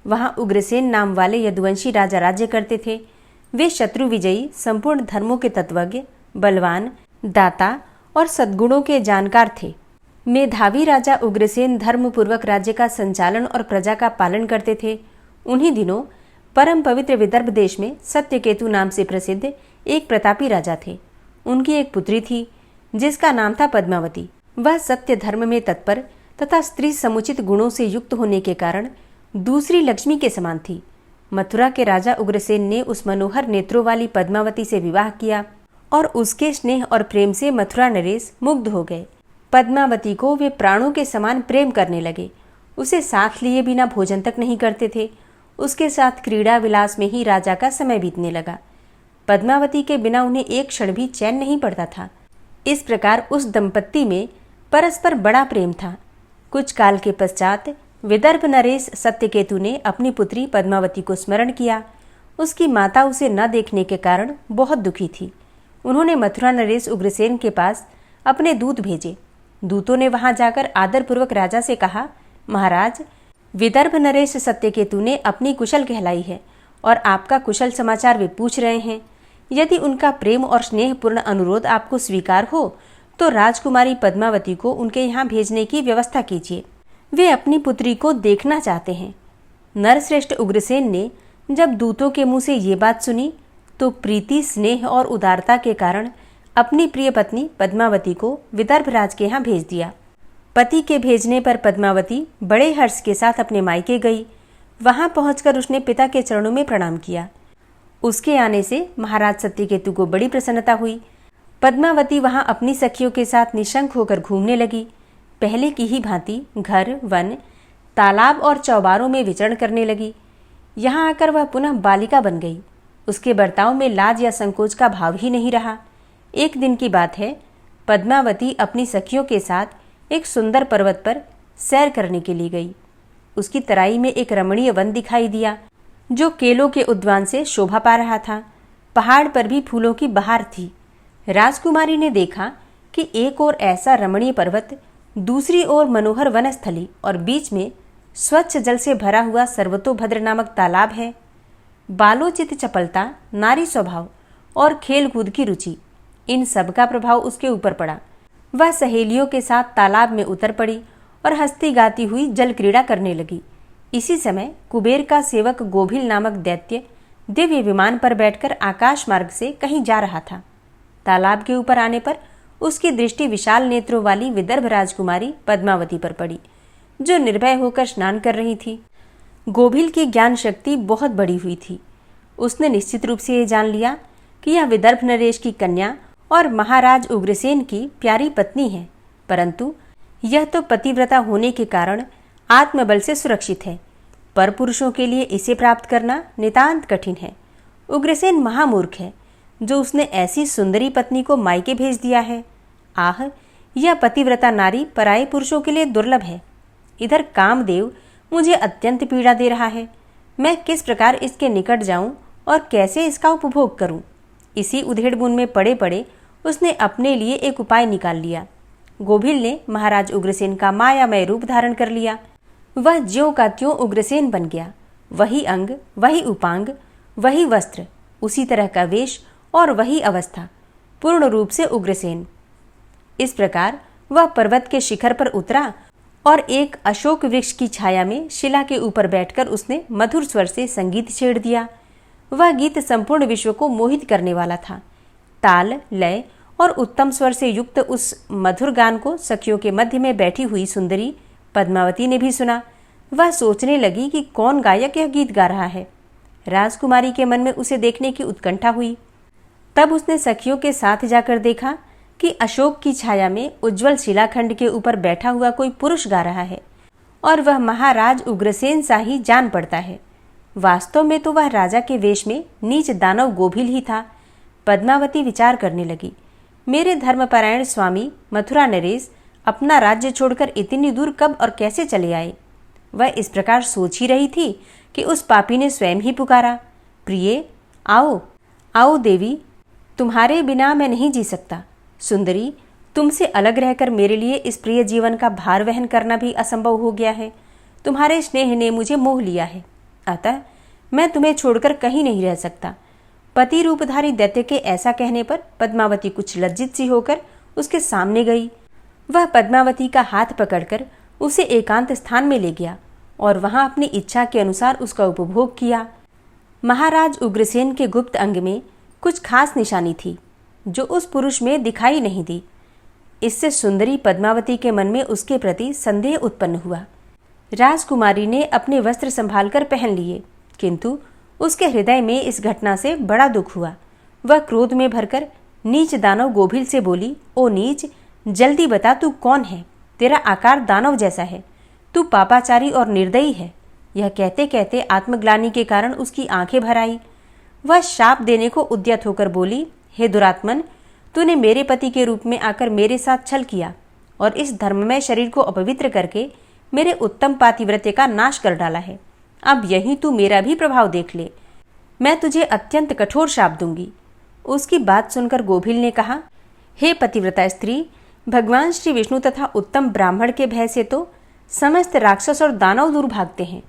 वहाँ उग्रसेन नाम वाले यदुवंशी राजा राज्य करते थे। वे शत्रु विजयी, संपूर्ण धर्मों के तत्वज्ञ, बलवान, दाता और सद्गुणों के जानकार थे। मेधावी राजा उग्रसेन धर्मपूर्वक राज्य का संचालन और प्रजा का पालन करते थे। उन्हीं दिनों परम पवित्र विदर्भ देश में सत्यकेतु नाम से प्रसिद्ध एक प्रतापी राजा थे। उनकी एक पुत्री थी जिसका नाम था पद्मावती। वह सत्य धर्म में तत्पर तथा स्त्री समुचित गुणों से युक्त होने के कारण दूसरी लक्ष्मी के समान थी। मथुरा के राजा उग्रसेन ने उस मनोहर नेत्रों वाली पद्मावती से विवाह किया और उसके स्नेह और प्रेम से मथुरा नरेश मुग्ध हो गए। पद्मावती को वे प्राणों के समान प्रेम करने लगे। उसे साथ लिए बिना भोजन तक नहीं करते थे। उसके साथ क्रीड़ा विलास में ही राजा का समय बीतने लगा। पद्मावती के बिना उन्हें एक क्षण भी चैन नहीं पड़ता था। इस प्रकार उस दंपत्ति में परस्पर बड़ा प्रेम था। कुछ काल के पश्चात विदर्भ नरेश सत्यकेतु ने अपनी पुत्री पद्मावती को स्मरण किया। उसकी माता उसे न देखने के कारण बहुत दुखी थी। उन्होंने मथुरा नरेश उग्रसेन के पास अपने दूत भेजे। दूतों ने वहां जाकर आदरपूर्वक राजा से कहा, महाराज, विदर्भ नरेश सत्यकेतु ने अपनी कुशल कहलाई है और आपका कुशल समाचार वे पूछ रहे हैं। यदि उनका प्रेम और स्नेहपूर्ण अनुरोध आपको स्वीकार हो तो राजकुमारी पद्मावती को उनके यहाँ भेजने की व्यवस्था कीजिए। वे अपनी पुत्री को देखना चाहते हैं। नरश्रेष्ठ उग्रसेन ने जब दूतों के मुंह से ये बात सुनी तो प्रीति, स्नेह और उदारता के कारण अपनी प्रिय पत्नी पद्मावती को विदर्भ राज के यहाँ भेज दिया। पति के भेजने पर पद्मावती बड़े हर्ष के साथ अपने मायके गई। वहां पहुंचकर उसने पिता के चरणों में प्रणाम किया। उसके आने से महाराज सत्यकेतु को बड़ी प्रसन्नता हुई। पद्मावती वहां अपनी सखियों के साथ निशंक होकर घूमने लगी। पहले की ही भांति घर, वन, तालाब और चौबारों में विचरण करने लगी। यहाँ आकर वह पुनः बालिका बन गई। उसके बर्ताव में लाज या संकोच का भाव ही नहीं रहा। एक दिन की बात है, पद्मावती अपनी सखियों के साथ एक सुंदर पर्वत पर सैर करने के लिए गई। उसकी तराई में एक रमणीय वन दिखाई दिया जो केलों के उद्यान से शोभा पा रहा था। पहाड़ पर भी फूलों की बहार थी। राजकुमारी ने देखा कि एक ओर ऐसा रमणीय पर्वत, दूसरी ओर मनोहर वनस्थली और बीच में स्वच्छ जल से भरा हुआ सर्वतोभद्र नामक तालाब है। बालोचित चपलता, नारी स्वभाव और खेल कूद की रुचि, इन सब का प्रभाव उसके ऊपर पड़ा। वह सहेलियों के साथ तालाब में उतर पड़ी और हंसती गाती हुई जल क्रीड़ा करने लगी। इसी समय कुबेर का सेवक गोभिल नामक दैत्य दिव्य विमान पर बैठकर आकाश मार्ग से कहीं जा रहा था। तालाब के ऊपर आने पर उसकी दृष्टि विशाल नेत्रों वाली विदर्भ राजकुमारी पद्मावती पर पड़ी, जो निर्भय होकर स्नान कर रही थी। गोभिल की ज्ञान शक्ति बहुत बड़ी हुई थी। उसने निश्चित रूप से ये जान लिया कि यह विदर्भ नरेश की कन्या और महाराज उग्रसेन की प्यारी पत्नी है, परंतु यह तो पतिव्रता होने के कारण आत्मबल से सुरक्षित है। पर पुरुषों के लिए इसे प्राप्त करना नितांत कठिन है। उग्रसेन महामूर्ख है जो उसने ऐसी सुंदरी पत्नी को मायके भेज दिया है। आह, यह पतिव्रता नारी पराये पुरुषों के लिए दुर्लभ है। इधर कामदेव मुझे अत्यंत पीड़ा दे रहा है। मैं किस प्रकार इसके निकट जाऊं और कैसे इसका उपभोग करूं? इसी उधेड़बुन में पड़े पड़े उसने अपने लिए एक उपाय निकाल लिया। गोभिल ने महाराज उग्रसेन का मायामय रूप धारण कर लिया। वह ज्यों का त्यों उग्रसेन बन गया। वही अंग, वही उपांग, वही वस्त्र, उसी तरह का वेश और वही अवस्था, पूर्ण रूप से उग्रसेन। इस प्रकार वह पर्वत के शिखर पर उतरा और एक अशोक वृक्ष की छाया में शिला के ऊपर बैठकर उसने मधुर स्वर से संगीत छेड़ दिया। वह गीत संपूर्ण विश्व को मोहित करने वाला था। ताल, लय और उत्तम स्वर से युक्त उस मधुर गान को सखियों के मध्य में बैठी हुई सुंदरी पद्मावती ने भी सुना। वह सोचने लगी कि कौन गायक यह गीत गा रहा है। राजकुमारी के मन में उसे देखने की उत्कंठा हुई। तब उसने सखियों के साथ जाकर देखा कि अशोक की छाया में उज्जवल शिलाखंड के ऊपर बैठा हुआ कोई पुरुष गा रहा है और वह महाराज उग्रसेन सा ही जान पड़ता है। वास्तव में तो वह राजा के वेश में नीच दानव गोभिल ही था। पद्मावती विचार करने लगी, मेरे धर्मपरायण स्वामी मथुरा नरेश अपना राज्य छोड़कर इतनी दूर कब और कैसे चले आए? वह इस प्रकार सोच ही रही थी कि उस पापी ने स्वयं ही पुकारा, प्रिये आओ, आओ देवी, तुम्हारे बिना मैं नहीं जी सकता। सुंदरी, तुमसे अलग रहकर मेरे लिए इस प्रिय जीवन का भार वहन करना भी असंभव हो गया है। तुम्हारे स्नेह ने मुझे मोह लिया है, अतः मैं तुम्हें छोड़कर कहीं नहीं रह सकता। पति रूपधारी दैत्य के ऐसा कहने पर पद्मावती कुछ लज्जित सी होकर उसके सामने गई। वह पद्मावती का हाथ पकड़कर उसे एकांत स्थान में ले गया और वहां अपनी इच्छा के अनुसार उसका उपभोग किया। महाराज उग्रसेन के गुप्त अंग में कुछ खास निशानी थी जो उस पुरुष में दिखाई नहीं दी। इससे सुंदरी पद्मावती के मन में उसके प्रति संदेह उत्पन्न हुआ। राजकुमारी ने अपने वस्त्र संभालकर पहन लिए, किंतु उसके हृदय में इस घटना से बड़ा दुख हुआ। वह क्रोध में भरकर नीच दानव गोभिल से बोली, ओ नीच, जल्दी बता तू कौन है? तेरा आकार दानव जैसा है, तू पापाचारी और निर्दयी है। यह कहते कहते आत्मग्लानि के कारण उसकी आंखें भर आई। वह शाप देने को उद्यत होकर बोली, हे दुरात्मन, तूने मेरे पति के रूप में आकर मेरे साथ छल किया और इस धर्ममय शरीर को अपवित्र करके मेरे उत्तम पातिव्रत्य का नाश कर डाला है। अब यही तू मेरा भी प्रभाव देख ले। मैं तुझे अत्यंत कठोर शाप दूंगी। उसकी बात सुनकर गोभिल ने कहा, हे पतिव्रता स्त्री, भगवान श्री विष्णु तथा उत्तम ब्राह्मण के भय से तो समस्त राक्षस और दानव दूर भागते हैं।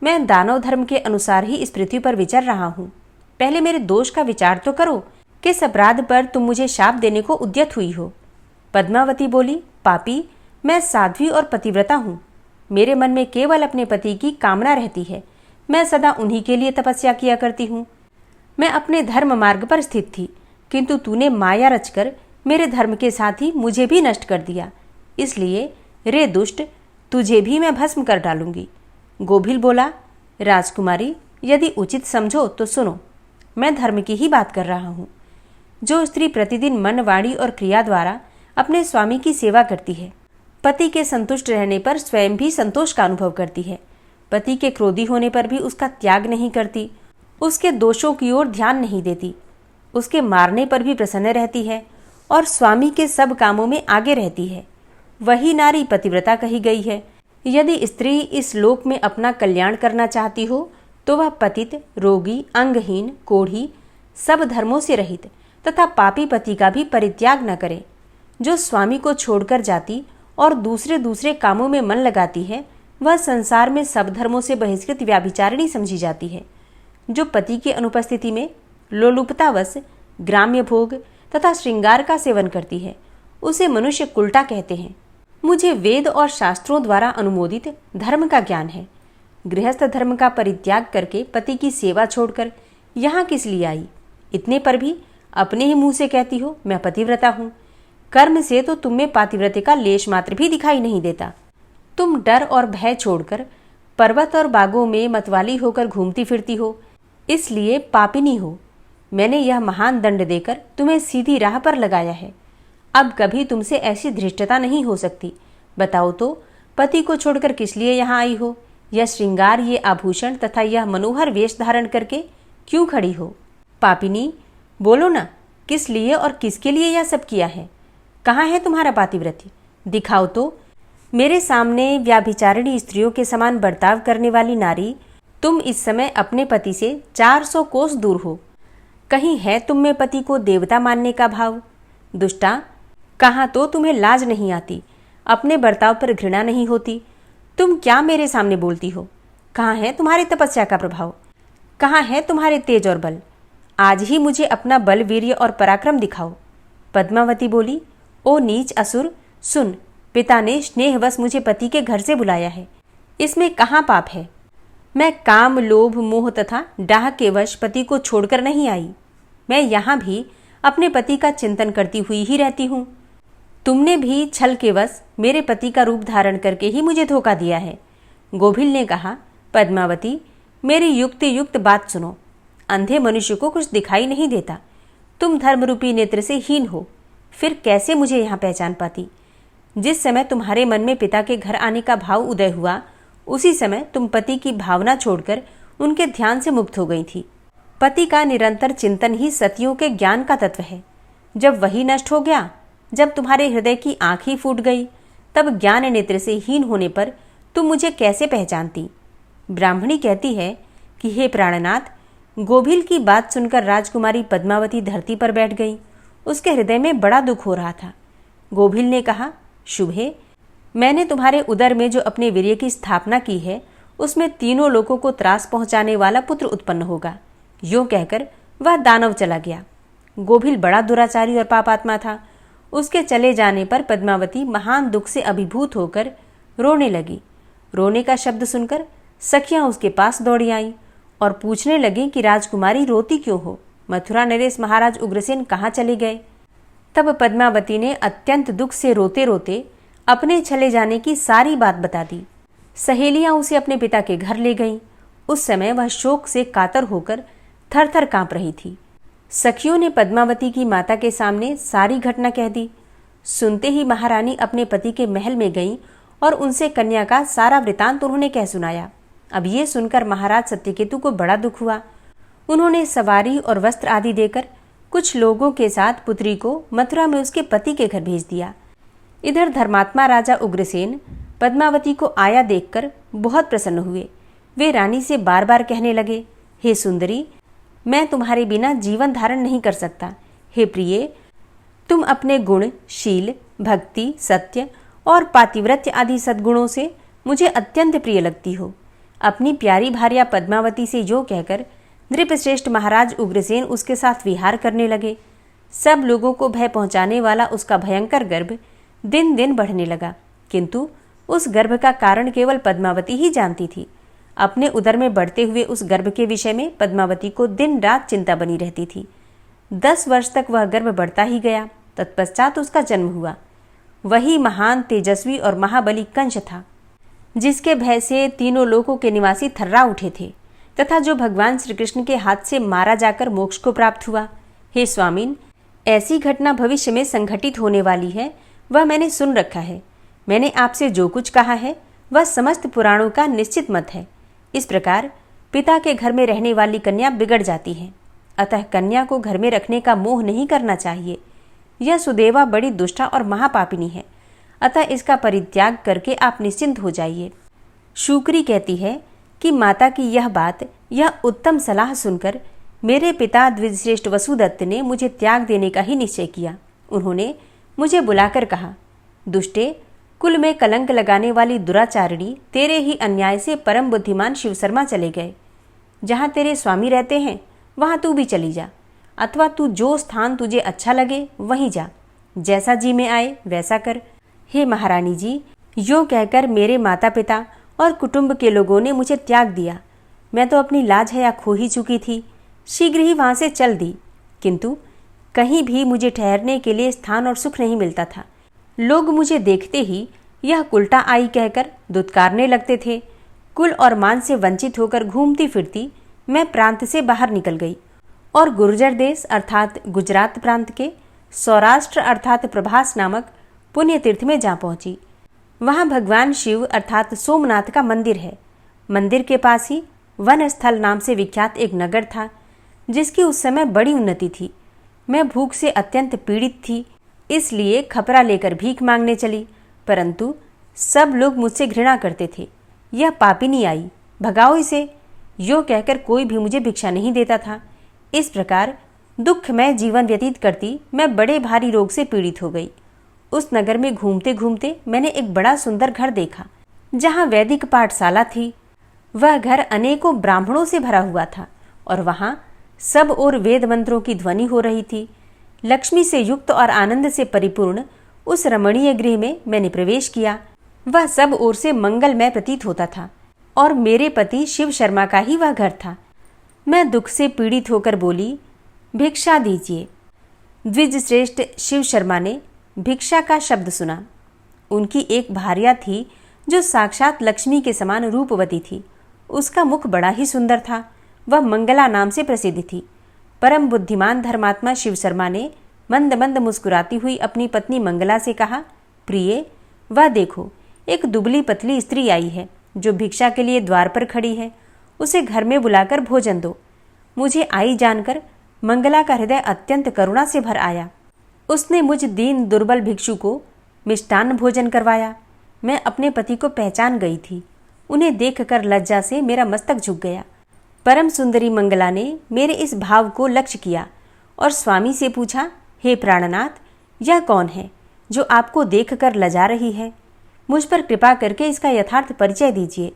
मैं दानव धर्म के अनुसार ही इस पृथ्वी पर विचर रहा हूँ। पहले मेरे दोष का विचार तो करो, किस अपराध पर तुम मुझे शाप देने को उद्यत हुई हो? पद्मावती बोली, पापी, मैं साध्वी और पतिव्रता हूँ। मेरे मन में केवल अपने पति की कामना रहती है। मैं सदा उन्हीं के लिए तपस्या किया करती हूँ। मैं अपने धर्म मार्ग पर स्थित थी, किंतु तूने माया रचकर मेरे धर्म के साथ ही मुझे भी नष्ट कर दिया। इसलिए रे दुष्ट, तुझे भी मैं भस्म कर डालूंगी। गोभिल बोला, राजकुमारी, यदि उचित समझो तो सुनो। मैं धर्म की ही बात कर रहा हूँ। जो स्त्री प्रतिदिन मन, वाणी और क्रिया द्वारा अपने स्वामी की सेवा करती है, पति के संतुष्ट रहने पर स्वयं भी संतोष का अनुभव करती है, पति के क्रोधी होने पर भी उसका त्याग नहीं करती, उसके दोषों की ओर ध्यान नहीं देती, उसके मारने पर भी प्रसन्न रहती है और स्वामी के सब कामों में आगे रहती है, वही नारी पतिव्रता कही गई है। यदि स्त्री इस लोक में अपना कल्याण करना चाहती हो तो वह पतित, रोगी, अंगहीन, कोढ़ी, सब धर्मों से रहित तथा पापी पति का भी परित्याग न करे। जो स्वामी को छोड़कर जाती और दूसरे कामों में मन लगाती है, वह संसार में सब धर्मों से बहिष्कृत व्याभिचारिणी समझी जाती है। जो पति की अनुपस्थिति में लोलुपतावश ग्राम्य भोग तथा श्रृंगार का सेवन करती है, उसे मनुष्य कुलटा कहते हैं। मुझे वेद और शास्त्रों द्वारा अनुमोदित धर्म का ज्ञान है। गृहस्थ धर्म का परित्याग करके पति की सेवा छोड़कर यहाँ किस लिए आई? इतने पर भी अपने ही मुंह से कहती हो मैं पतिव्रता हूँ। कर्म से तो तुम में पातिव्रत्य का लेश मात्र भी दिखाई नहीं देता। तुम डर और भय छोड़कर पर्वत और बागों में मतवाली होकर घूमती फिरती हो, इसलिए पापिनी हो। मैंने यह महान दंड देकर तुम्हें सीधी राह पर लगाया है। अब कभी तुमसे ऐसी धृष्टता नहीं हो सकती। बताओ तो, पति को छोड़कर किस लिए यहाँ आई हो? यह श्रृंगार, ये आभूषण तथा यह मनोहर वेश धारण करके क्यों खड़ी हो? पापिनी, बोलो ना, किस लिए और किसके लिए यह सब किया है? कहाँ है तुम्हारा पातिव्रत्य? दिखाओ तो। मेरे सामने व्याभिचारिणी स्त्रियों के समान बर्ताव करने वाली नारी, तुम इस समय अपने पति से 400 कोस दूर हो। कहीं है तुम में पति को देवता मानने का भाव? दुष्टा, कहाँ तो तुम्हें लाज नहीं आती, अपने बर्ताव पर घृणा नहीं होती? तुम क्या मेरे सामने बोलती हो? कहाँ है तुम्हारी तपस्या का प्रभाव? कहाँ है तुम्हारे तेज और बल? आज ही मुझे अपना बल, वीर्य और पराक्रम दिखाओ। पद्मावती बोली, ओ नीच असुर, सुन, पिता ने स्नेहवश मुझे पति के घर से बुलाया है। इसमें कहाँ पाप है? मैं काम, लोभ, मोह तथा डाह के वश पति को छोड़कर नहीं आई। मैं यहाँ भी अपने पति का चिंतन करती हुई ही रहती हूँ। तुमने भी छल के वश मेरे पति का रूप धारण करके ही मुझे धोखा दिया है। गोभिल ने कहा, पद्मावती, मेरी युक्ति युक्त बात सुनो। अंधे मनुष्य को कुछ दिखाई नहीं देता। तुम धर्मरूपी नेत्र से हीन हो, फिर कैसे मुझे यहाँ पहचान पाती? जिस समय तुम्हारे मन में पिता के घर आने का भाव उदय हुआ, उसी समय तुम पति की भावना छोड़कर उनके ध्यान से मुक्त हो गई थी। पति का निरंतर चिंतन ही सतियों के ज्ञान का तत्व है। जब वही नष्ट हो गया, जब तुम्हारे हृदय की आंख ही फूट गई, तब ज्ञान नेत्र से हीन होने पर तुम मुझे कैसे पहचानती? ब्राह्मणी कहती है कि हे प्राणनाथ, गोभिल की बात सुनकर राजकुमारी पद्मावती धरती पर बैठ गई। उसके हृदय में बड़ा दुख हो रहा था। गोभिल ने कहा, शुभे, मैंने तुम्हारे उदर में जो अपने वीर्य की स्थापना की है, उसमें तीनों लोगों को त्रास पहुंचाने वाला पुत्र उत्पन्न होगा। यूं कहकर वह दानव चला गया। गोभिल बड़ा दुराचारी और पापात्मा था। उसके चले जाने पर पद्मावती महान दुख से अभिभूत होकर रोने लगी। रोने का शब्द सुनकर सखियां उसके पास दौड़ी आईं और पूछने लगी कि राजकुमारी रोती क्यों हो? मथुरा नरेश महाराज उग्रसेन कहाँ चले गए? तब पद्मावती ने अत्यंत दुख से रोते रोते अपने चले जाने की सारी बात बता दी। सहेलियां उसे अपने पिता के घर ले गईं। उस समय वह शोक से कातर होकर थर थर कांप रही थी। सखियों ने पद्मावती की माता के सामने सारी घटना कह दी। सुनते ही महारानी अपने पति के महल में गईं और उनसे कन्या का सारा वृतांत उन्होंने कह सुनाया। अब ये सुनकर महाराज सत्यकेतु को बड़ा दुख हुआ। उन्होंने सवारी और वस्त्र आदि देकर कुछ लोगों के साथ पुत्री को मथुरा में उसके पति के घर भेज दिया। इधर धर्मात्मा राजा उग्रसेन पद्मावती को आया देखकर बहुत प्रसन्न हुए। वे रानी से बार बार कहने लगे, हे सुंदरी, मैं तुम्हारे बिना जीवन धारण नहीं कर सकता। हे प्रिय, तुम अपने गुण, शील, भक्ति, सत्य और पातिव्रत्य आदि सद्गुणों से मुझे अत्यंत प्रिय लगती हो। अपनी प्यारी भार्या पद्मावती से जो कहकर नृपश्रेष्ठ महाराज उग्रसेन उसके साथ विहार करने लगे। सब लोगों को भय पहुंचाने वाला उसका भयंकर गर्भ दिन दिन बढ़ने लगा, किंतु उस गर्भ का कारण केवल पद्मावती ही जानती थी। अपने उदर में बढ़ते हुए उस गर्भ के विषय में पद्मावती को दिन रात चिंता बनी रहती थी। 10 वर्ष तक वह गर्भ बढ़ता ही गया। तत्पश्चात उसका जन्म हुआ। वही महान, तेजस्वी और महाबली कंस था, जिसके भय से तीनों लोकों के निवासी थर्रा उठे थे तथा जो भगवान श्री कृष्ण के हाथ से मारा जाकर मोक्ष को प्राप्त हुआ। हे स्वामीन, ऐसी घटना भविष्य में संघटित होने वाली है, वह मैंने सुन रखा है। मैंने आपसे जो कुछ कहा है वह समस्त पुराणों का निश्चित मत है। इस प्रकार पिता के घर में रहने वाली कन्या बिगड़ जाती है। अतः कन्या को घर में रखने का मोह नहीं करना चाहिए। यह सुदेवा बड़ी दुष्टा और महापापिनी है, अतः इसका परित्याग करके आप निश्चिंत हो जाइए। शुक्री कहती है कि माता की यह बात, यह उत्तम सलाह सुनकर मेरे पिता द्विजश्रेष्ठ वसुदत्त ने मुझे त्याग देने का ही निश्चय किया। उन्होंने मुझे बुलाकर कहा, दुष्टे, कुल में कलंक लगाने वाली दुराचारिणी तेरे ही अन्याय से परम बुद्धिमान शिवशर्मा चले गए। जहाँ तेरे स्वामी रहते हैं वहाँ तू भी चली जा, अथवा तू जो स्थान तुझे अच्छा लगे वहीं जा। जैसा जी में आए वैसा कर। हे महारानी जी, यूँ कहकर मेरे माता पिता और कुटुंब के लोगों ने मुझे त्याग दिया। मैं तो अपनी लाज हया खो ही चुकी थी। शीघ्र ही वहाँ से चल दी, किंतु कहीं भी मुझे ठहरने के लिए स्थान और सुख नहीं मिलता था। लोग मुझे देखते ही यह कुलटा आई कहकर दुत्कारने लगते थे। कुल और मान से वंचित होकर घूमती फिरती मैं प्रांत से बाहर निकल गई और गुर्जर देश अर्थात गुजरात प्रांत के सौराष्ट्र अर्थात प्रभास नामक पुण्य तीर्थ में जा पहुंची। वहां भगवान शिव अर्थात सोमनाथ का मंदिर है। मंदिर के पास ही वन स्थल नाम से विख्यात एक नगर था, जिसकी उस समय बड़ी उन्नति थी। मैं भूख से अत्यंत पीड़ित थी, इसलिए खपरा लेकर भीख मांगने चली, परंतु सब लोग मुझसे घृणा करते थे। यह पापिनी आई, भगाओ इसे, यो कहकर कोई भी मुझे भिक्षा नहीं देता था। इस प्रकार दुखमय जीवन व्यतीत करती मैं बड़े भारी रोग से पीड़ित हो गई। उस नगर में घूमते घूमते मैंने एक बड़ा सुंदर घर देखा, जहाँ वैदिक पाठशाला थी। वह घर अनेकों ब्राह्मणों से भरा हुआ था और वहाँ सब ओर वेद मंत्रों की ध्वनि हो रही थी। लक्ष्मी से युक्त और आनंद से परिपूर्ण उस रमणीय गृह में मैंने प्रवेश किया। वह सब ओर से मंगलमय प्रतीत होता था और मेरे पति शिव शर्मा का ही वह घर था। मैं दुख से पीड़ित होकर बोली, भिक्षा दीजिए। द्विज श्रेष्ठ शिव शर्मा ने भिक्षा का शब्द सुना। उनकी एक भार्या थी जो साक्षात लक्ष्मी के समान रूपवती थी। उसका मुख बड़ा ही सुंदर था। वह मंगला नाम से प्रसिद्ध थी। परम बुद्धिमान धर्मात्मा शिव शर्मा ने मंद मंद मुस्कुराती हुई अपनी पत्नी मंगला से कहा, प्रिय, वह देखो, एक दुबली पतली स्त्री आई है जो भिक्षा के लिए द्वार पर खड़ी है। उसे घर में बुलाकर भोजन दो। मुझे आई जानकर मंगला का हृदय अत्यंत करुणा से भर आया। उसने मुझ दीन दुर्बल भिक्षु को मिष्टान्न भोजन करवाया। मैं अपने पति को पहचान गई थी। उन्हें देखकर लज्जा से मेरा मस्तक झुक गया। परम सुंदरी मंगला ने मेरे इस भाव को लक्ष्य किया और स्वामी से पूछा, हे प्राणनाथ, यह कौन है जो आपको देखकर लजा रही है? मुझ पर कृपा करके इसका यथार्थ परिचय दीजिए।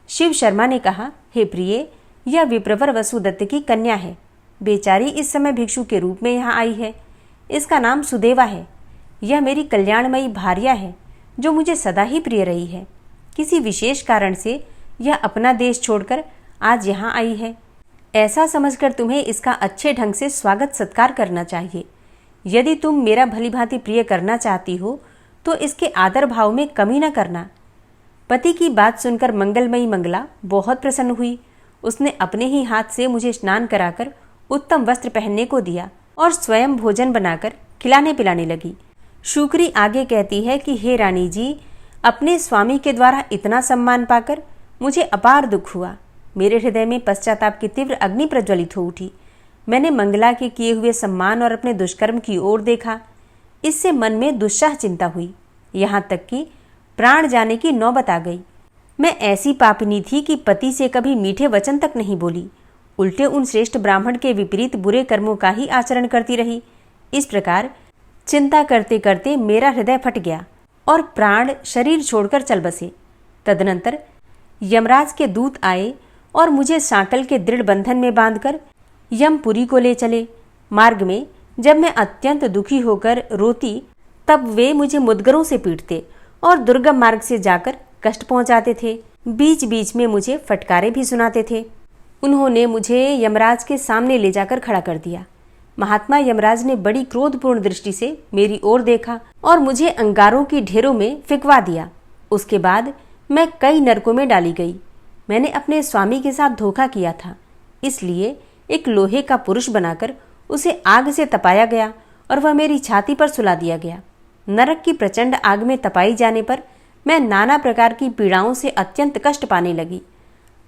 शिव शर्मा ने कहा, हे प्रिय, यह विप्रवर वसुदत्त की कन्या है। बेचारी इस समय भिक्षु के रूप में यहाँ आई है। इसका नाम सुदेवा है। यह मेरी कल्याणमयी भार्या है जो मुझे सदा ही प्रिय रही है। किसी विशेष कारण से यह अपना देश छोड़कर आज यहाँ आई है। ऐसा समझकर तुम्हें इसका अच्छे ढंग से स्वागत सत्कार करना चाहिए। यदि तुम मेरा भलीभांति प्रिय करना चाहती हो तो इसके आदर भाव में कमी न करना। पति की बात सुनकर मंगलमयी मंगला बहुत प्रसन्न हुई। उसने अपने ही हाथ से मुझे स्नान कराकर उत्तम वस्त्र पहनने को दिया और स्वयं भोजन बनाकर खिलाने पिलाने लगी। शुक्री आगे कहती है कि हे रानी जी, अपने स्वामी के द्वारा इतना सम्मान पाकर मुझे अपार दुख हुआ। मेरे हृदय में पश्चाताप की तीव्र अग्नि प्रज्वलित हो उठी। मैंने मंगला के किए हुए सम्मान और अपने दुष्कर्म की ओर देखा। इससे मन में दुस्साह चिंता हुई, यहाँ तक कि प्राण जाने की नौबत आ गई। मैं ऐसी पापिनी थी कि पति से कभी मीठे वचन तक नहीं बोली, उल्टे उन श्रेष्ठ ब्राह्मण के विपरीत बुरे कर्मों का ही आचरण करती रही। इस प्रकार चिंता करते करते मेरा हृदय फट गया और प्राण शरीर छोड़कर चल बसे। तदनंतर यमराज के दूत आए और मुझे सांकल के दृढ़ बंधन में बांधकर यमपुरी को ले चले। मार्ग में जब मैं अत्यंत दुखी होकर रोती, तब वे मुझे मुद्गरों से पीटते और दुर्गम मार्ग से जाकर कष्ट पहुंचाते थे। बीच बीच में मुझे फटकारे भी सुनाते थे। उन्होंने मुझे यमराज के सामने ले जाकर खड़ा कर दिया। महात्मा यमराज ने बड़ी क्रोधपूर्ण दृष्टि से मेरी ओर देखा और मुझे अंगारों की ढेरों में फिकवा दिया। उसके बाद मैं कई नरकों में डाली गई। मैंने अपने स्वामी के साथ धोखा किया था, इसलिए एक लोहे का पुरुष बनाकर उसे आग से तपाया गया और वह मेरी छाती पर सुला दिया गया। नरक की प्रचंड आग में तपाई जाने पर मैं नाना प्रकार की पीड़ाओं से अत्यंत कष्ट पाने लगी।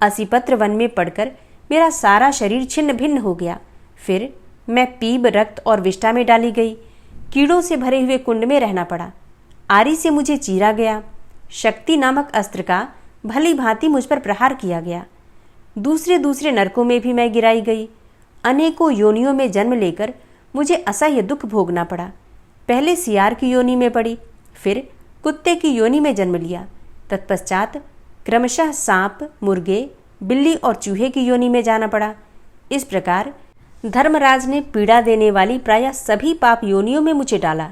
असीपत्र वन में पड़कर मेरा सारा शरीर छिन्न भिन्न हो गया। फिर मैं पीप, रक्त और विष्ठा में डाली गई। कीड़ों से भरे हुए कुंड में रहना पड़ा। आरी से मुझे चीरा गया। शक्ति नामक अस्त्र का भली भांति मुझ पर प्रहार किया गया। दूसरे दूसरे नरकों में भी मैं गिराई गई। अनेकों योनियों में जन्म लेकर मुझे असह्य दुख भोगना पड़ा। पहले सियार की योनि में पड़ी, फिर कुत्ते की योनि में जन्म लिया। तत्पश्चात क्रमशः सांप, मुर्गे, बिल्ली और चूहे की योनि में जाना पड़ा। इस प्रकार धर्मराज ने पीड़ा देने वाली प्रायः सभी पाप योनियों में मुझे डाला।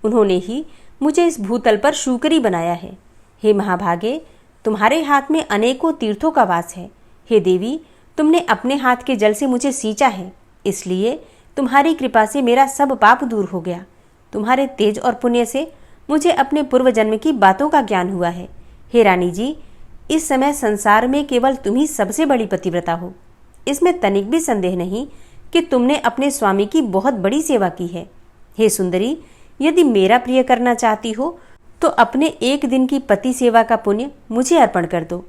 उन्होंने ही मुझे इस भूतल पर शूकरी बनाया है। हे महाभागे, तुम्हारे हाथ में अनेकों तीर्थों का वास है। हे देवी, तुमने अपने हाथ के जल से मुझे सींचा है, इसलिए तुम्हारी कृपा से मेरा सब पाप दूर हो गया। तुम्हारे तेज और पुण्य से मुझे अपने पूर्व जन्म की बातों का ज्ञान हुआ है। हे रानी जी, इस समय संसार में केवल तुम ही सबसे बड़ी पतिव्रता हो। इसमें तनिक भी संदेह नहीं कि तुमने अपने स्वामी की बहुत बड़ी सेवा की है। हे सुंदरी, यदि मेरा प्रिय करना चाहती हो तो अपने एक दिन की पति सेवा का पुण्य मुझे अर्पण कर दो।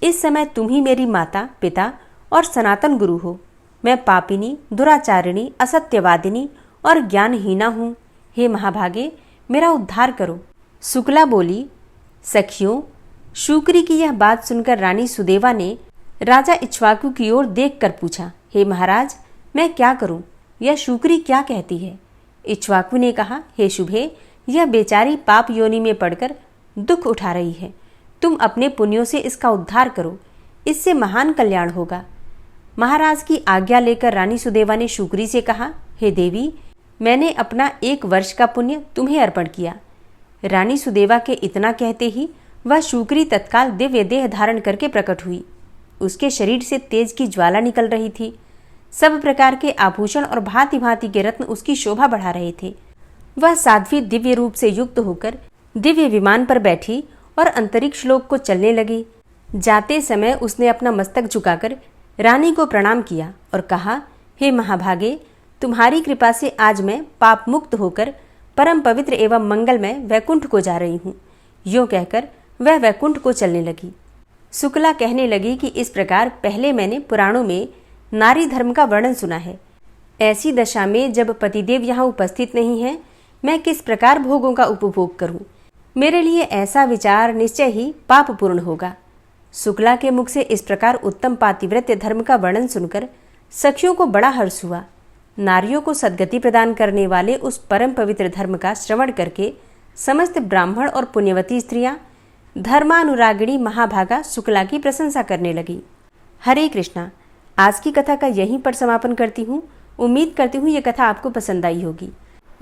इस समय तुम ही मेरी माता, पिता और सनातन गुरु हो। मैं पापिनी, दुराचारिणी, असत्यवादिनी और ज्ञानहीना हूँ। हे महाभागे, मेरा उद्धार करो। शुक्ला बोली, सखियों, शूकरी की यह बात सुनकर रानी सुदेवा ने राजा इक्ष्वाकु की ओर देखकर पूछा, हे महाराज, मैं क्या करूं? यह शूकरी क्या कहती है? इक्ष्वाकु ने कहा, हे शुभे, यह बेचारी पाप योनि में पड़कर दुख उठा रही है। तुम अपने पुण्यों से इसका उद्धार करो, इससे महान कल्याण होगा। महाराज की आज्ञा लेकर रानी सुदेवा ने शूकरी से कहा, हे देवी, मैंने अपना 1 वर्ष का पुण्य तुम्हें अर्पण किया। रानी सुदेवा के इतना कहते ही वह शूकरी तत्काल दिव्य देह धारण करके प्रकट हुई। उसके शरीर से तेज की ज्वाला निकल रही थी। सब प्रकार के आभूषण और भांति भांति के रत्न उसकी शोभा बढ़ा रहे थे। वह साध्वी दिव्य रूप से युक्त होकर दिव्य विमान पर बैठी और अंतरिक्ष लोक को चलने लगी। जाते समय उसने अपना मस्तक झुकाकर रानी को प्रणाम किया और कहा, हे महाभागे, तुम्हारी कृपा से आज मैं पाप मुक्त होकर परम पवित्र एवं मंगलमय वैकुंठ को जा रही हूँ। यूँ कहकर वह वैकुंठ को चलने लगी। शुक्ला कहने लगी कि इस प्रकार पहले मैंने पुराणों में नारी धर्म का वर्णन सुना है। ऐसी दशा में जब पतिदेव यहाँ उपस्थित नहीं है, मैं किस प्रकार भोगों का उपभोग करूं? मेरे लिए ऐसा विचार निश्चय ही पापपूर्ण होगा। शुक्ला के मुख से इस प्रकार उत्तम पातिव्रत्य धर्म का वर्णन सुनकर सखियों को बड़ा हर्ष हुआ। नारियों को सद्गति प्रदान करने वाले उस परम पवित्र धर्म का श्रवण करके समस्त ब्राह्मण और पुण्यवती स्त्रियां धर्मानुरागिणी महाभागा शुक्ला की प्रशंसा करने लगी। हरे कृष्णा। आज की कथा का यहीं पर समापन करती हूँ। उम्मीद करती हूँ ये कथा आपको पसंद आई होगी।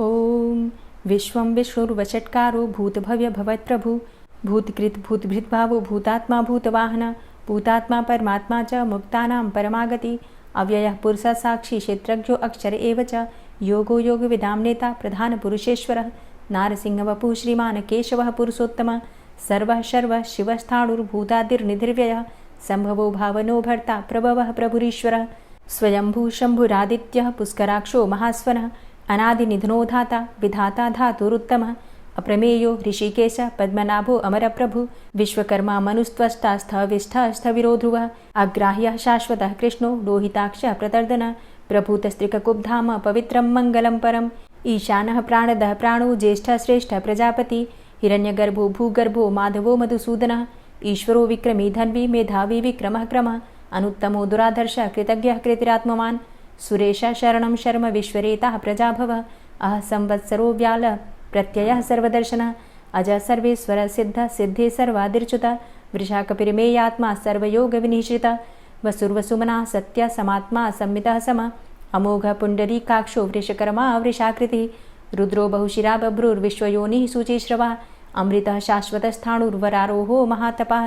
ओम विश्वं विष्णुर्वषट्कारो भूतभव्य भवत्प्रभु भूतकृत भूतभृद्भावो भूतात्मा भूतवाहन भूतात्मा परमात्मा च मुक्तानां परमागति अव्ययः पुरुषः साक्षी क्षेत्रज्ञो अक्षर एव च योगो योगविदां नेता प्रधानपुरुषेश्वरः नारसिंहवपुः श्रीमान् केशवः पुरुषोत्तमः सर्वः शर्वः शिवस्थाणुर्भूतादिर्निधिर्व्ययः संभवो भावनो भर्ता प्रभवः प्रभुरीश्वरः स्वयंभू शंभुरादित्यः पुष्कराक्षो महास्वनः अनादिनिधनो धाता विधाता धातुरुत्तमः अप्रमेयो ऋषिकेश पद्मनाभो अमरप्रभु विश्वकर्मा मनुस्त्वष्टा स्थविष्ठः स्थविरो ध्रुवः अग्राह्यः शाश्वतः कृष्णो लोहिताक्षः प्रतर्दनः प्रभूतस्त्रिककुब्धाम पवित्रं मङ्गलं परम् ईशानः प्राणदः प्राणो ज्येष्ठः श्रेष्ठः प्रजापति हिरण्यगर्भो भूगर्भो माधवो मधुसूदनः ईश्वरो विक्रमी धन्वी मेधावी विक्रमः क्रमः अनुत्तमो दुराधर्षः कृतज्ञः कृतिरात्मवान् सुरेशः शरणं शर्म विश्वरेताः प्रजाभवः अह संवत्सरो व्यालः प्रत्ययः सर्वदर्शनः अजः सर्वेश्वरः सिद्धः सिद्धे सर्वादिर्च्युतः वृषाकपिर्मेयात्मा सर्वयोगविनिश्रितः वसुर्वसुमनः सत्यः समात्मा संमितः समः अमोघः पुण्डरीकाक्षो वृषकर्मा वृषाकृतिः रुद्रो बहुशिरा बभ्रुर्विश्वयोनिः शुचिश्रवः अमृतः शाश्वतस्थाणुर्वरारोहो महातपः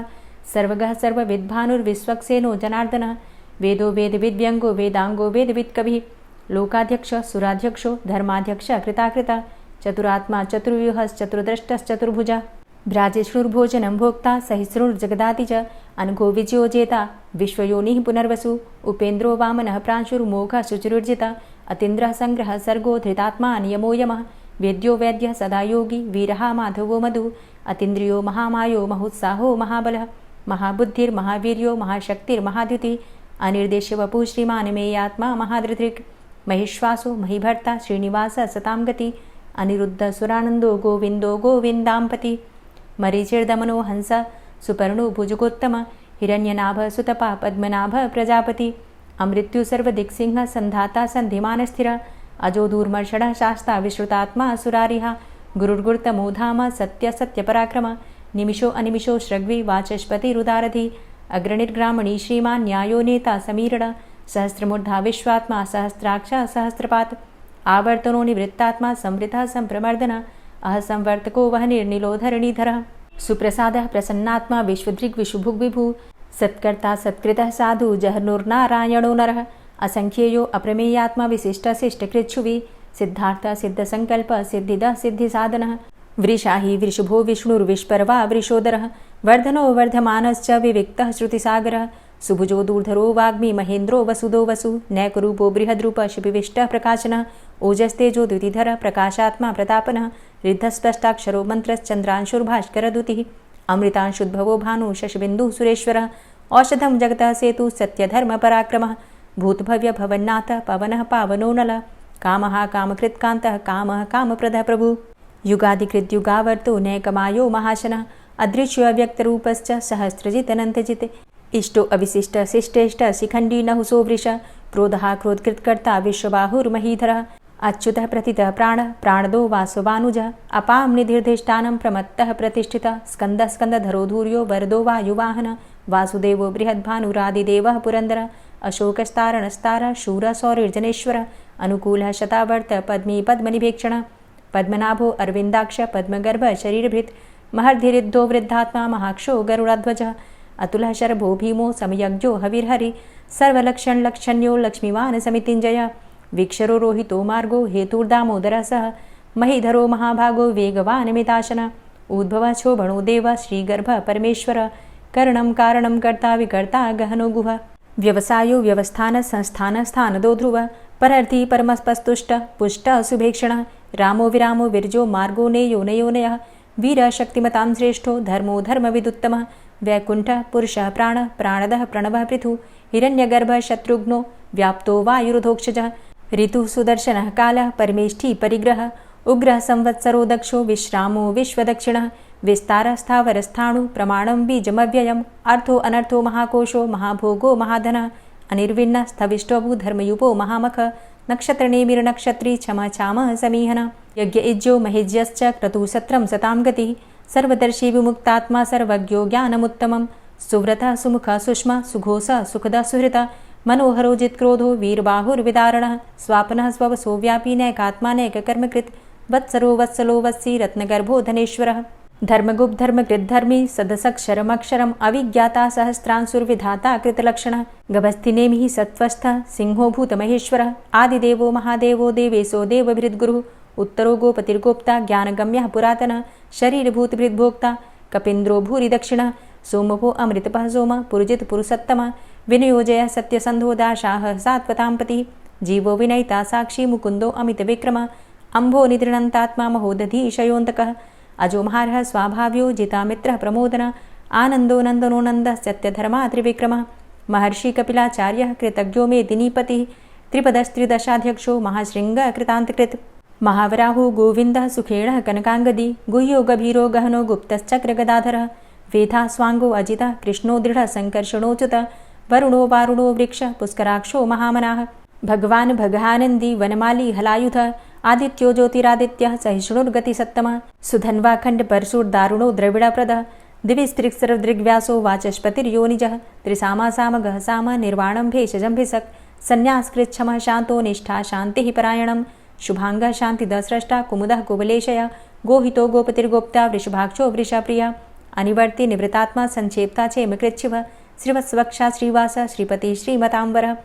सर्वगः सर्वविद्भानुर्विश्वक्सेनो जनार्दनः वेदो वेदविद्व्यङ्गो वेदाङ्गो वेदवित्कविः लोकाध्यक्षः सुराध्यक्षो धर्माध्यक्षः कृताकृतः चतुरात्मा चतुर्व्यूहश्चतुर्द्रष्टश्चतुर्भुजः भ्राजिष्णुर्भोजनं भोक्ता सहिष्णुर्जगदाति च अनघो विजयो जेता विश्वयोनिः पुनर्वसु उपेन्द्रो वामनः प्रांशुर्मोघः शुचिरुर्जितः अतीन्द्रः संग्रहः सर्गो धृतात्मा नियमो यमः वेद्यो वैद्यः सदा योगी वीरः माधवो मधु अतीन्द्रियो महामायो महोत्साहो महाबलः महाबुद्धिर्महावीर्यो महाशक्तिर्महाद्युतिः अनिर्देश्य वपुः श्रीमान् मेयात्मा महाधृतिर् महिश्वासो महीभर्ता श्रीनिवासः सतां गति अनिरुद्ध सुरानन्दो गोविन्दो गोविन्दाम्पति मरीचिर्दमनो हंस सुपर्णो भुजगोत्तम हिरण्यनाभ सुतपा पद्मनाभ प्रजापति अमृत्यु सर्वदिक्सिंह संधाता संधिमानस्थिर अजो दूर्मर्षणः शास्ता विश्रुतात्मा सुरारिः गुरुर्गुर्तमो धाम सत्य सत्यपराक्रम निमिषो अनिमिषो श्रग्वी वाचस्पतिरुदारधि अग्रणिर्ग्रामणी श्रीमान् न्यायो नेता समीरण सहस्रमूर्धा विश्वात्मा सहस्राक्ष सहस्रपात् आवर्तनो निवृत्तात्मा संवृतः संप्रमर्दन अहसंवर्तको वह निर्निलो धरणीधरः सुप्रसादः प्रसन्नात्मा विश्वदृग् विशुभुग् विभु सत्कर्ता सत्कृतः साधु जहनुर्नारायणो नरः असंख्येयो अप्रमेयात्मा विशिष्टशिष्टकृच्छुवि सिद्धार्थ सिद्धसंकल्प सिद्धिदः सिद्धिसाधनः वृषाहि वृषभो विष्णुर्विष्पर्वा वृषोदरः वर्धनो वर्धमानश्च विविक्तः श्रुतिसागरः सुभुजो दूर्धरो वाग्मी महेन्द्रो वसुदो वसु नैकरूपो बृहद्रूप शिपिविष्टः प्रकाशनः ओजस्तेजो द्युतिधरः प्रकाशात्मा प्रतापनः रिद्धस्पष्टाक्षरो मन्त्रश्चन्द्रांशुर्भास्करदुतिः अमृतांशुद्भवो भानु शशबिन्दुः सुरेश्वरः औषधं जगतः सेतु सत्यधर्मपराक्रमः भूतभव्य भवन्नाथ पवनः पावनो नलः कामः कामकृत्कान्तः कामः कामप्रदः प्रभु युगादिकृद्युगावर्तो नैकमायो महाशनः अदृश्यो अव्यक्तरूपश्च सहस्रजितनन्तजित् इष्टो अविशिष्ट शिष्टेष्ट शिखण्डी नहुसो वृष क्रोधः क्रोधकृत्कर्ता विश्वबाहुर्महीधरः अच्युतः प्रतितः प्राणः प्राणदो वासवानुजः अपां निधिर्धिष्ठानं प्रमत्तः प्रतिष्ठितः स्कन्दः स्कन्दधरो धूर्यो वरदो वायुवाहनः वासुदेवो बृहद्भानुरादिदेवः पुरन्दरः अशोकस्तारणस्तारः शूरः सौरिर्जनेश्वरः अनुकूलः शतावर्त पद्मी पद्मनिभीक्षणः पद्मनाभो अरविन्दाक्ष पद्मगर्भ शरीरभृत् महर्धिरिद्धो वृद्धात्मा महाक्षो गरुडाध्वजः अतुलः शरभो भीमो समयज्ञो हविर्हरि सर्वलक्षणलक्षण्यो लक्ष्मीवान् समितिञ्जयः वीक्षरो रोहितो मार्गो हेतुर्दामोदरः सः महीधरो महाभागो वेगवान् मिताशनः उद्भवः क्षोभणो देवः श्रीगर्भः परमेश्वरः करणं कारणं कर्ता विकर्ता गहनो गुहः व्यवसायो व्यवस्थान संस्थान स्थानदो ध्रुवः परर्थी परमस्पस्तुष्टः पुष्टः सुभेक्षणः रामो विरामो विरजो मार्गो नेयो नयोनयः वीरः शक्तिमतां श्रेष्ठो धर्मो धर्मविदुत्तमः वैकुण्ठः पुरुषः प्राणः प्राणदः प्रणवः पृथुः हिरण्यगर्भः शत्रुघ्नो व्याप्तो वायुरुधोक्षजः ऋतुः सुदर्शनः कालः परमेष्ठी परिग्रहः उग्रः संवत्सरो दक्षो विश्रामो विश्वदक्षिणः विस्तारस्थावरस्थाणु प्रमाणं बीजमव्ययम् अर्थो अनर्थो महाकोशो महाभोगो महाधनः अनिर्विण्णः स्थविष्टोभू धर्मयुपो महामख नक्षत्रनेमिर्नक्षत्री क्षमा चामः समीहनः यज्ञ इज्यो महेज्यश्च क्रतुः सत्रं सतां गतिः सर्वदर्शी विमुक्तात्मा सर्वज्ञो ज्ञानमुत्तमं सुव्रतः सुमुखः सुष्मा सुघोषः सुखदः सुहृतः मनोहरो जित्क्रोधो वीरबाहुर्विदारणः स्वापनः स्ववसो व्यापी नैकात्मा नैककर्मकृत् वत्सरो वत्सलो वत्सी रत्नगर्भो धनेश्वरः धर्मगुप्त धर्मकृद्धर्मी सदसक्षरमक्षरम् अविज्ञाता सहस्रांशुर्विधाता कृतलक्षणः गभस्तिनेमिः सत्त्वस्थः सिंहो भूतमहेश्वरः आदिदेवो महादेवो देवेशो देवभृद्गुरुः उत्तरो गोपतिर्गोप्ता ज्ञानगम्यः पुरातनः शरीरभूतभृद्भोक्ता कपीन्द्रो भूरि दक्षिणः सोमभो अमृतपः सोमः पुरुजित पुरुषोत्तमः विनियोजयः सत्यसन्धो दाशाः सात्वतां पतिः जीवो विनयिता साक्षी मुकुन्दो अमितविक्रमः अम्भो निदृणन्तात्मा महोदधीशयोऽन्तकः अजोमहारः स्वाभाव्यो जितामित्रः प्रमोदनः आनन्दो नन्दनो नन्दः सत्यधर्मा त्रिविक्रमः महर्षि कपिलाचार्यः कृतज्ञो मेदिनीपतिः त्रिपदस्त्रिदशाध्यक्षो महाशृङ्गः कृतान्तकृत् महावराहो गोविन्दः सुखेणः कनकाङ्गदी गुह्यो गभीरो गहनो गुप्तश्चक्रगदाधरः वेधा स्वाङ्गो अजितः कृष्णो दृढः सङ्कर्षणोच्युतः वरुणो वारुणो वृक्षः पुष्कराक्षो महामनाः भगवान् भगानन्दी वनमाली हलायुधः आदित्यो ज्योतिरादित्यः सहिष्णुर्गतिसत्तमः सुधन्वाखण्डपरशुर्दारुणो द्रविडप्रदः दिविस्त्रिक्सर्वदृग्व्यासो वाचस्पतिर्योनिजः त्रिसामासामगः साम निर्वाणं भेषजं भिषक् सन्न्यासकृच्छमः शान्तो निष्ठा शान्तिः परायणं शुभाङ्गः शान्तिदस्रष्टा कुमुदः कुवलेशयः गोहितो गोपतिर्गोप्ता वृषभाक्षो वृषाप्रियः अनिवर्ति निवृतात्मा संक्षेप्ता चेमकृच्छिवः श्रीवत्सवक्षा श्रीवास श्रीपति श्रीमताम्बरः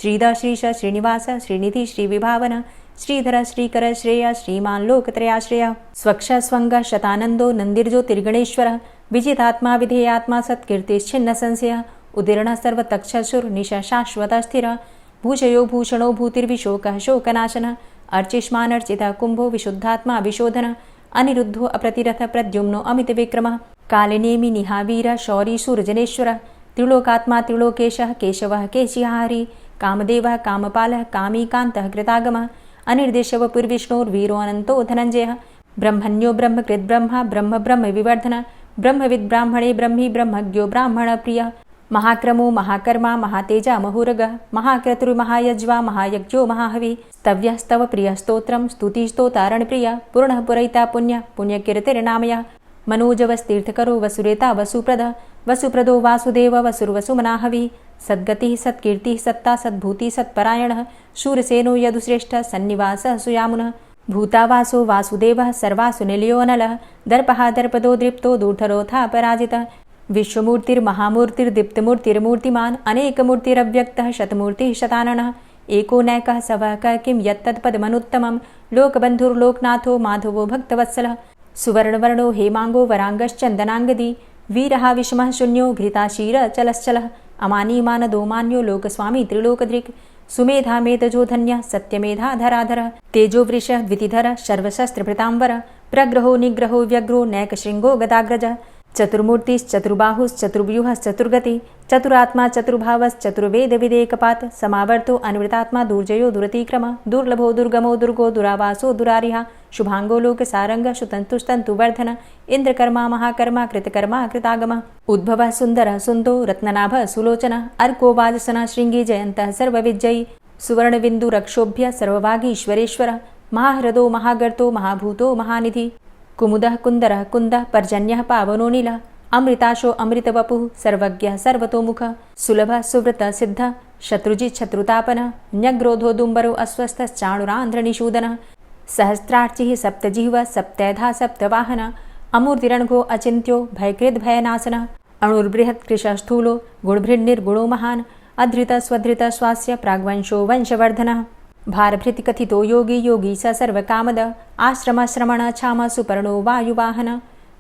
श्रीधर श्रीश श्रीनिवास श्रीनिधि श्रीविभावन श्रीधर श्रीकर श्रेय श्रीमान् लोकत्रयाश्रयः स्वक्ष स्वङ्ग शतानन्दो नन्दिर्ज्योतिर्गणेश्वरः विजितात्मा विधेयात्मा सत्कीर्तिश्छिन्न संशयः उदीर्णः सर्वतक्षशुर्निशः शाश्वतः स्थिरः भूषयो भूषणो भूतिर्विशोकः शोकनाशनः अर्चिष्मानर्चितः कुम्भो विशुद्धात्मा विशोधनः अनिरुद्धो अप्रतिरथ प्रद्युम्नो अमितविक्रमः कालिनेमि निहावीरः शौरी शूरजनेश्वरः त्रिलोकात्मा त्रिलोकेशः केशवः केशिहारी कामदेवः कामपालः कामीकान्तः कृतागमः अनिर्देशवपुर्विष्णोर्वीरो अनन्तो धनञ्जयः ब्रह्मण्यो ब्रह्मकृद्ब्रह्मा ब्रह्म ब्रह्म विवर्धनः ब्रह्मविद् ब्राह्मणे ब्रह्मी ब्रह्मज्ञो ब्राह्मणप्रियः महाक्रमो महाकर्मा महातेजा महुरगः महाक्रतुर्महायज्वा महायज्ञो महाहवि स्तव्यः स्तव प्रियः स्तोत्रं स्तुतिस्तोतारणप्रियः पूर्णः पुरैता पुण्यः पुण्यकीर्तिर्नामयः मनोजवस्तीर्थकरो वसुरेता वसुप्रदः वसुप्रदो वासुदेव वसुर्वसुमनाहवि सद्गतिः सत्कीर्तिः सत्ता सद्भूतिः सत्परायणः शूरसेनो यदुश्रेष्ठः सन्निवासः सुयामुनः भूतावासो वासुदेवः सर्वासु निलयो नलः दर्पः दर्पदो दृप्तो दूर्धरोऽथा पराजितः विश्वमूर्तिर्महामूर्तिर्दीप्तमूर्तिर्मूर्तिमान् अनेकमूर्तिरव्यक्तः शतमूर्तिः शताननः एको नैकः सवः किं यत्तत्पदमनुत्तमं लोकबन्धुर्लोकनाथो माधवो भक्तवत्सलः सुवर्णवर्णो हेमांगो वरांगश्चन्दनांगदी वीरः विषमः शून्यो घृताशीरचलश्चलः अमानीमानदो मान्यो लोकस्वामी त्रिलोकदृक् सुमेधा मेधजो धन्यः सत्यमेधा धराधरः तेजो वृषः द्वितिधरः सर्वशस्त्रभृताम्बरः प्रग्रहो निग्रहो व्यग्रो नैकशृङ्गो गदाग्रजः चतुर्मूर्तिश्चतुर्बाहुश्चतुर्व्यूहश्चतुर्गति चतुरात्मा चतुर्भावश्चतुर्वेदविदेकपात् समावर्तो अन्वृतात्मा दुर्जयो दुरतिक्रम दुर्लभो दुर्गमो दुर्गो दुरावासो दुरारिहा शुभांगो लोकसारंग सुतन्तुस्तन्तुवर्धन इन्द्रकर्मा महाकर्मा कृतकर्मा कृतागमः उद्भवः सुन्दरः सुन्दो रत्ननाभः सुलोचनः अर्को वाजसनः शृङ्गी जयन्तः सर्वविजयी सुवर्णबिन्दुरक्षोभ्य सर्वभागीश्वरेश्वरः महाह्रदो महागर्तो महाभूतो महानिधि कुमुदः कुन्दरः कुन्दः पर्जन्यः पावनो नीलः अमृताशो अमृतवपुः सर्वज्ञः सर्वतोमुखः सुलभः सुव्रतः सिद्धः शत्रुजित् शत्रुतापनः न्यग्रोधो दुम्बरो अस्वस्थश्चाणुरान्ध्रनिषूदनः सहस्रार्चिः सप्तजिह्वः सप्तैधा सप्तवाहनः अमूर्तिरणघो अचिन्त्यो भयकृद्भयनाशनः अणुर्बृहत्कृशस्थूलो गुणभृन्निर्गुणो महान् अधृतः स्वधृतः स्वास्य प्राग्वंशो वंशवर्धनः भारभृतिकथितो योगी योगी स सर्वकामद आश्रमश्रमण क्षाम सुपर्णो वायुवाहन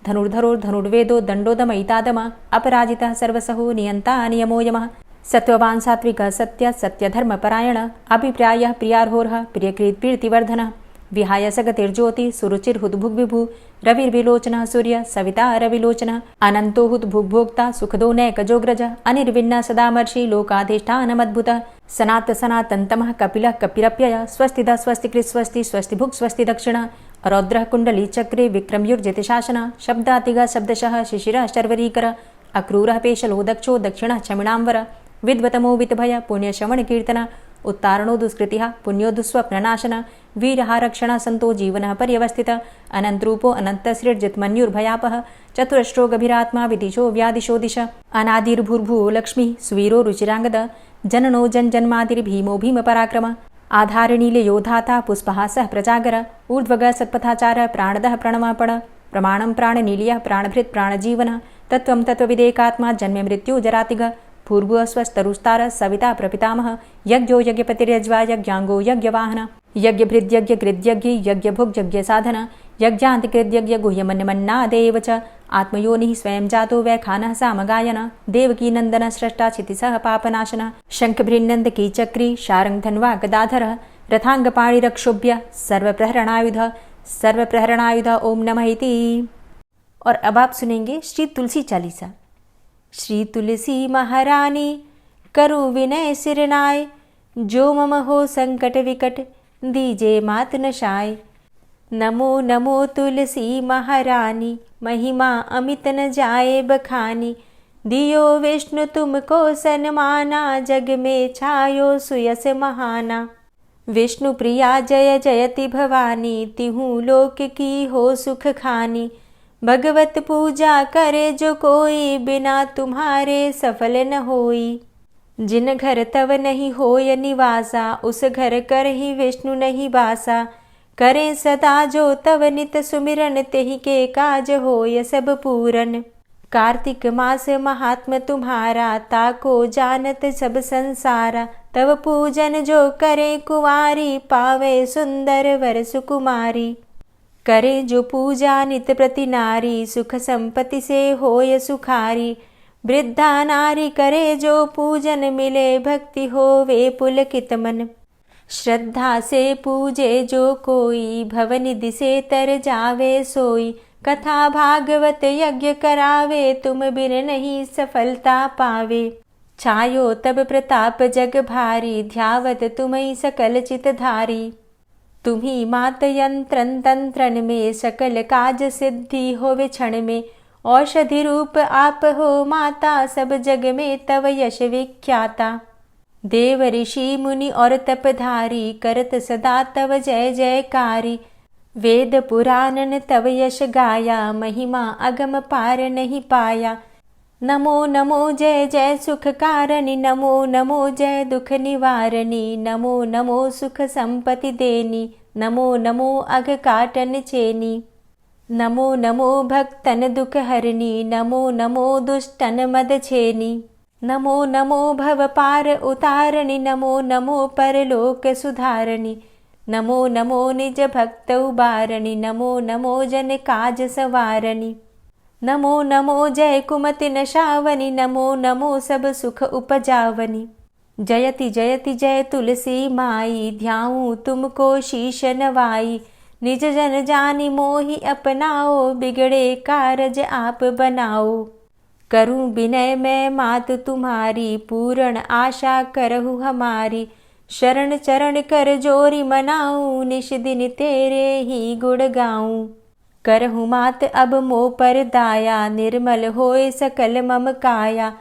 धनुर्धरोर्धनुर्वेदो दण्डोदमयितादम अपराजितः सर्वसहो नियन्ता नियमो यमः सत्त्ववान् सात्विकः सत्य सत्यधर्मपरायण अभिप्रायः प्रियार्होर्ह प्रियकृत्प्रीतिवर्धनः विहाय सगतिर्ज्योति सुरुचिर्हुद्भुग्विभु रविर्विलोचनः सूर्य सविता रविलोचनः अनन्तो हुद्भुग्भोक्ता सुखदो नैकजोग्रज अनिर्विण्ण सदामर्षि लोकाधिष्ठानमद्भुतः सनात सनातन्तमः कपिलः कपिरप्यय स्वस्तिदा स्वस्तिकृत् स्वस्ति स्वस्तिभुक् स्वस्ति दक्षिण रौद्रः कुण्डली चक्रे विक्रमयुर्जित शासन शब्दातिग शब्दशः शिशिरः शर्वरीकर अक्रूरः पेशलो दक्षो दक्षिणः क्षमिणाम्बर विद्वतमो वितभय पुण्यश्रवणकीर्तन उत्तारणो दुष्कृतिः पुण्यो दुःस्वप्ननाशन वीरः रक्षणः सन्तो जीवनः पर्यवस्थितः अनन्तरूपो अनन्तसृर्जितमन्युर्भयापः चतुरश्रो गभीरात्मा विदिशो व्यादिशो दिश अनादिर्भूर्भुवो लक्ष्मीः सुवीरो रुचिराङ्गद जननो जन्मादिर्भीमो भीमपराक्रम आधारनीलयोधाता पुष्पहासः प्रजागर ऊर्ध्वगः सत्पथाचारः प्राणदः प्रणमापण प्रमाणं प्राणनीलयः प्राणभृत् प्राणजीवनः तत्त्वं तत्त्वविदेकात्मा जन्म मृत्यु जरातिग भूर्भुवः स्वस्तरुस्तारः सविता प्रपितामह यज्ञो यज्ञपतिर्यज्वा यज्ञाङ्गो यज्ञवाहन यज्ञभृद्यज्ञकृद्यज्ञ यज्ञभुग्यज्ञसाधन यज्ञान्तिकृद्यज्ञ गुह्यमन्यमन्नादेव च आत्मयोनिः स्वयं जातो वैखानः सामगायन देवकी नन्दन स्रष्टा क्षितिसः पापनाशन शङ्खभृन्नन्दकी चक्री शारङ्गधन्वा गदाधरः रथाङ्गपाणिरक्षोभ्य सर्वप्रहरणायुध ओम नमः इति। और अब आप सुनेंगे श्री तुलसी चालीसा। श्री तुलसी महारानी करु विनय सिरनाय जो मम हो संकट विकट दीजे मात नशाय। नमो नमो तुलसी महारानी महिमा अमित न जाए बखानी दियो विष्णु तुमको सन्माना जग में छायो सुयस महाना। विष्णु प्रिया जय जयति भवानी तिहु लोक की हो सुख खानी। भगवत पूजा करे जो कोई बिना तुम्हारे सफल न होई। जिन घर तव नहीं होय निवासा उस घर कर ही विष्णु नहीं बासा। करे सदा जो तव नित सुमिरन तेहि के काज होय सब पूरन। कार्तिक मास महात्म तुम्हारा ताको जानत सब संसारा। तव पूजन जो करे कुंवारी पावे सुंदर वर सुकुमारी। करे जो पूजा नित प्रति नारी सुख संपत्ति से होय सुखारी। वृद्धा नारी करे जो पूजन मिले भक्ति होवे पुलकित मन। श्रद्धा से पूजे जो कोई भवनिधि से तर जावे सोई। कथा भागवत यज्ञ करावे तुम बिन नहीं सफलता पावे। छायो तब प्रताप जग भारी ध्यावत तुम्हीं सकल चित धारी। तुम्ही मात यंत्रन तंत्रन में सकल काज सिद्धि होवे क्षण में। औषधि रूप आप हो माता सब जग में तव यश विख्याता। देव ऋषि मुनि और तपधारी करत सदा तव जय जयकारी। वेद पुराणन तव यश गाया महिमा अगम पार नहीं पाया। नमो नमो जय जय सुख कारणी नमो नमो जय दुख निवारणी। नमो नमो सुख संपत्ति देनी नमो नमो अघ काटन चेनी। नमो नमो भक्तन दुख हरनी, नमो नमो दुष्टन मद छेनी। नमो नमो भव पार उतारणी, नमो नमो परलोक सुधारणी। नमो नमो निज भक्त उबारणी, नमो नमो जन काज सवारणी। नमो नमो जय कुमति नशावनी, नमो नमो सब सुख उपजावनी। जयति जयति जय तुलसी माई, ध्याऊं तुमको शीश नवाई। निज जन जानि मोहि अपनाओ, बिगड़े कारज आप बनाओ। करूं विनय मैं मात तुम्हारी, पूर्ण आशा करहु हमारी। शरण चरण कर जोरी मनाऊं, निश दिन तेरे ही गुण गाऊं। करहु मात अब मोह पर दाया, निर्मल होए सकल मम काया।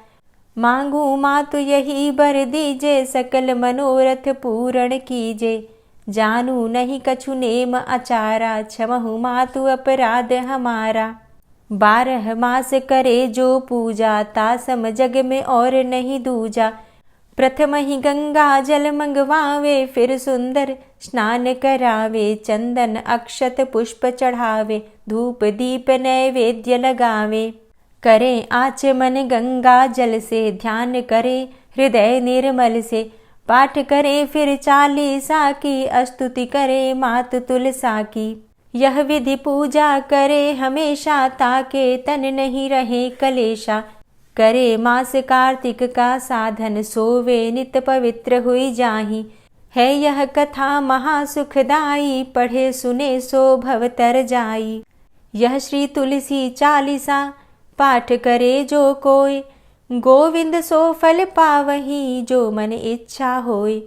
मांगू मातु यही बर दीजे, सकल मनोरथ पूर्ण कीजे। जानू नहीं कछु नेम आचारा, क्षमहु मातु अपराध हमारा। 12 मास करे जो पूजा, तासम जग में और नहीं दूजा। प्रथम ही गंगा जल मंगवावे, फिर सुंदर स्नान करावे। चंदन अक्षत पुष्प चढ़ावे, धूप दीप नैवेद्य लगावे। करें आचमन गंगा जल से, ध्यान करे हृदय निर्मल से। पाठ करे फिर चालीसा की, स्तुति करे मात तुलसा की। यह विधि पूजा करे हमेशा, ताके तन नहीं रहे कलेशा। करे मास कार्तिक का साधन, सोवे नित पवित्र हुई जाहि। है यह कथा महासुखदाई, पढ़े सुने सो भव तर जाई। यह श्री तुलसी चालीसा, पाठ करे जो कोय। गोविंद सो फल पावही, जो मन इच्छा होय।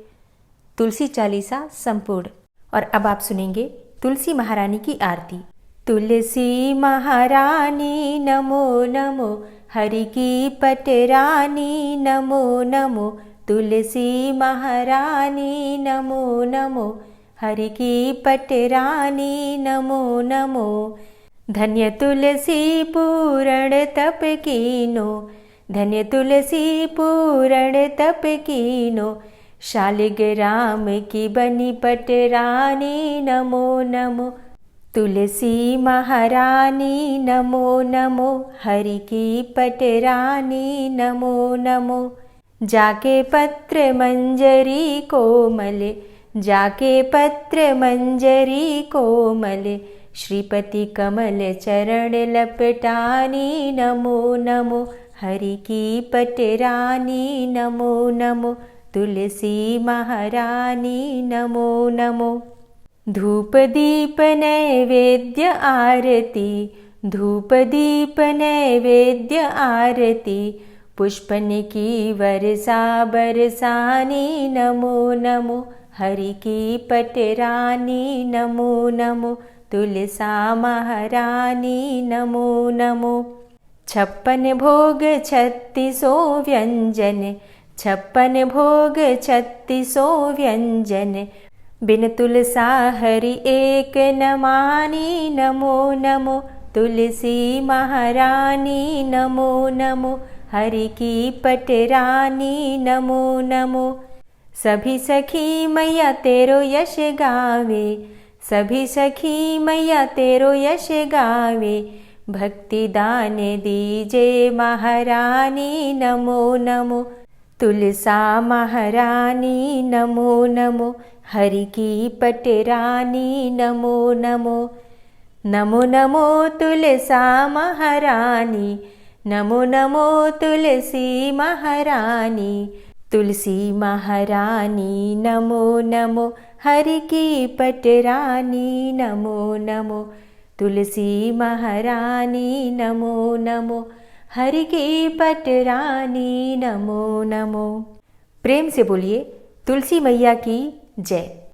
तुलसी चालीसा संपूर्ण। और अब आप सुनेंगे तुलसी महारानी की आरती। तुलसी महारानी नमो नमो, हरि की पटरानी नमो नमो। तुलसी महारानी नमो नमो, हरि की पटरानी नमो नमो। धन्य तुलसी पूर्ण तप कीनो, धन्य तुलसी पूर्ण तप कीनो। शालिग्राम की बनी पटरानी नमो नमो। तुलसी महारानी नमो नमो, हरि की पटरानी नमो नमो। जाके पत्र मंजरी कोमल, जाके पत्र मंजरी कोमल। श्रीपति कमल चरण लपटानी नमो नमो, हरि की पटरानी नमो नमो। तुलसी महारानी नमो नमो। धूप दीप नैवेद्य आरती, धूप दीप नैवेद्य आरती। पुष्पन की वर्षा बरसानी नमो नमो, हरि की पटरानी नमो नमो। तुलसा महारानी नमो नमो। 56 भोग 36 व्यंजन, 56 भोग 36 व्यंजन। बिन तुलसा हरि एक न मानी नमो नमो। तुलसी महारानी नमो नमो, हरि की पटरानी नमो नमो। सभी सखी मैया तेरो यश गावे, सभी सखी मैया तेरो यश गावे। भक्ति दान दीजे महारानी नमो नमो। तुलसा महारानी नमो नमो, हरि की पटरानी नमो नमो। नमो नमो तुलसा महारानी, नमो नमो तुलसी महारानी। तुलसी महारानी नमो नमो, हरि की पटरानी नमो नमो। तुलसी महारानी नमो नमो, हरि की पटरानी नमो नमो। प्रेम से बोलिए तुलसी मैया की जय।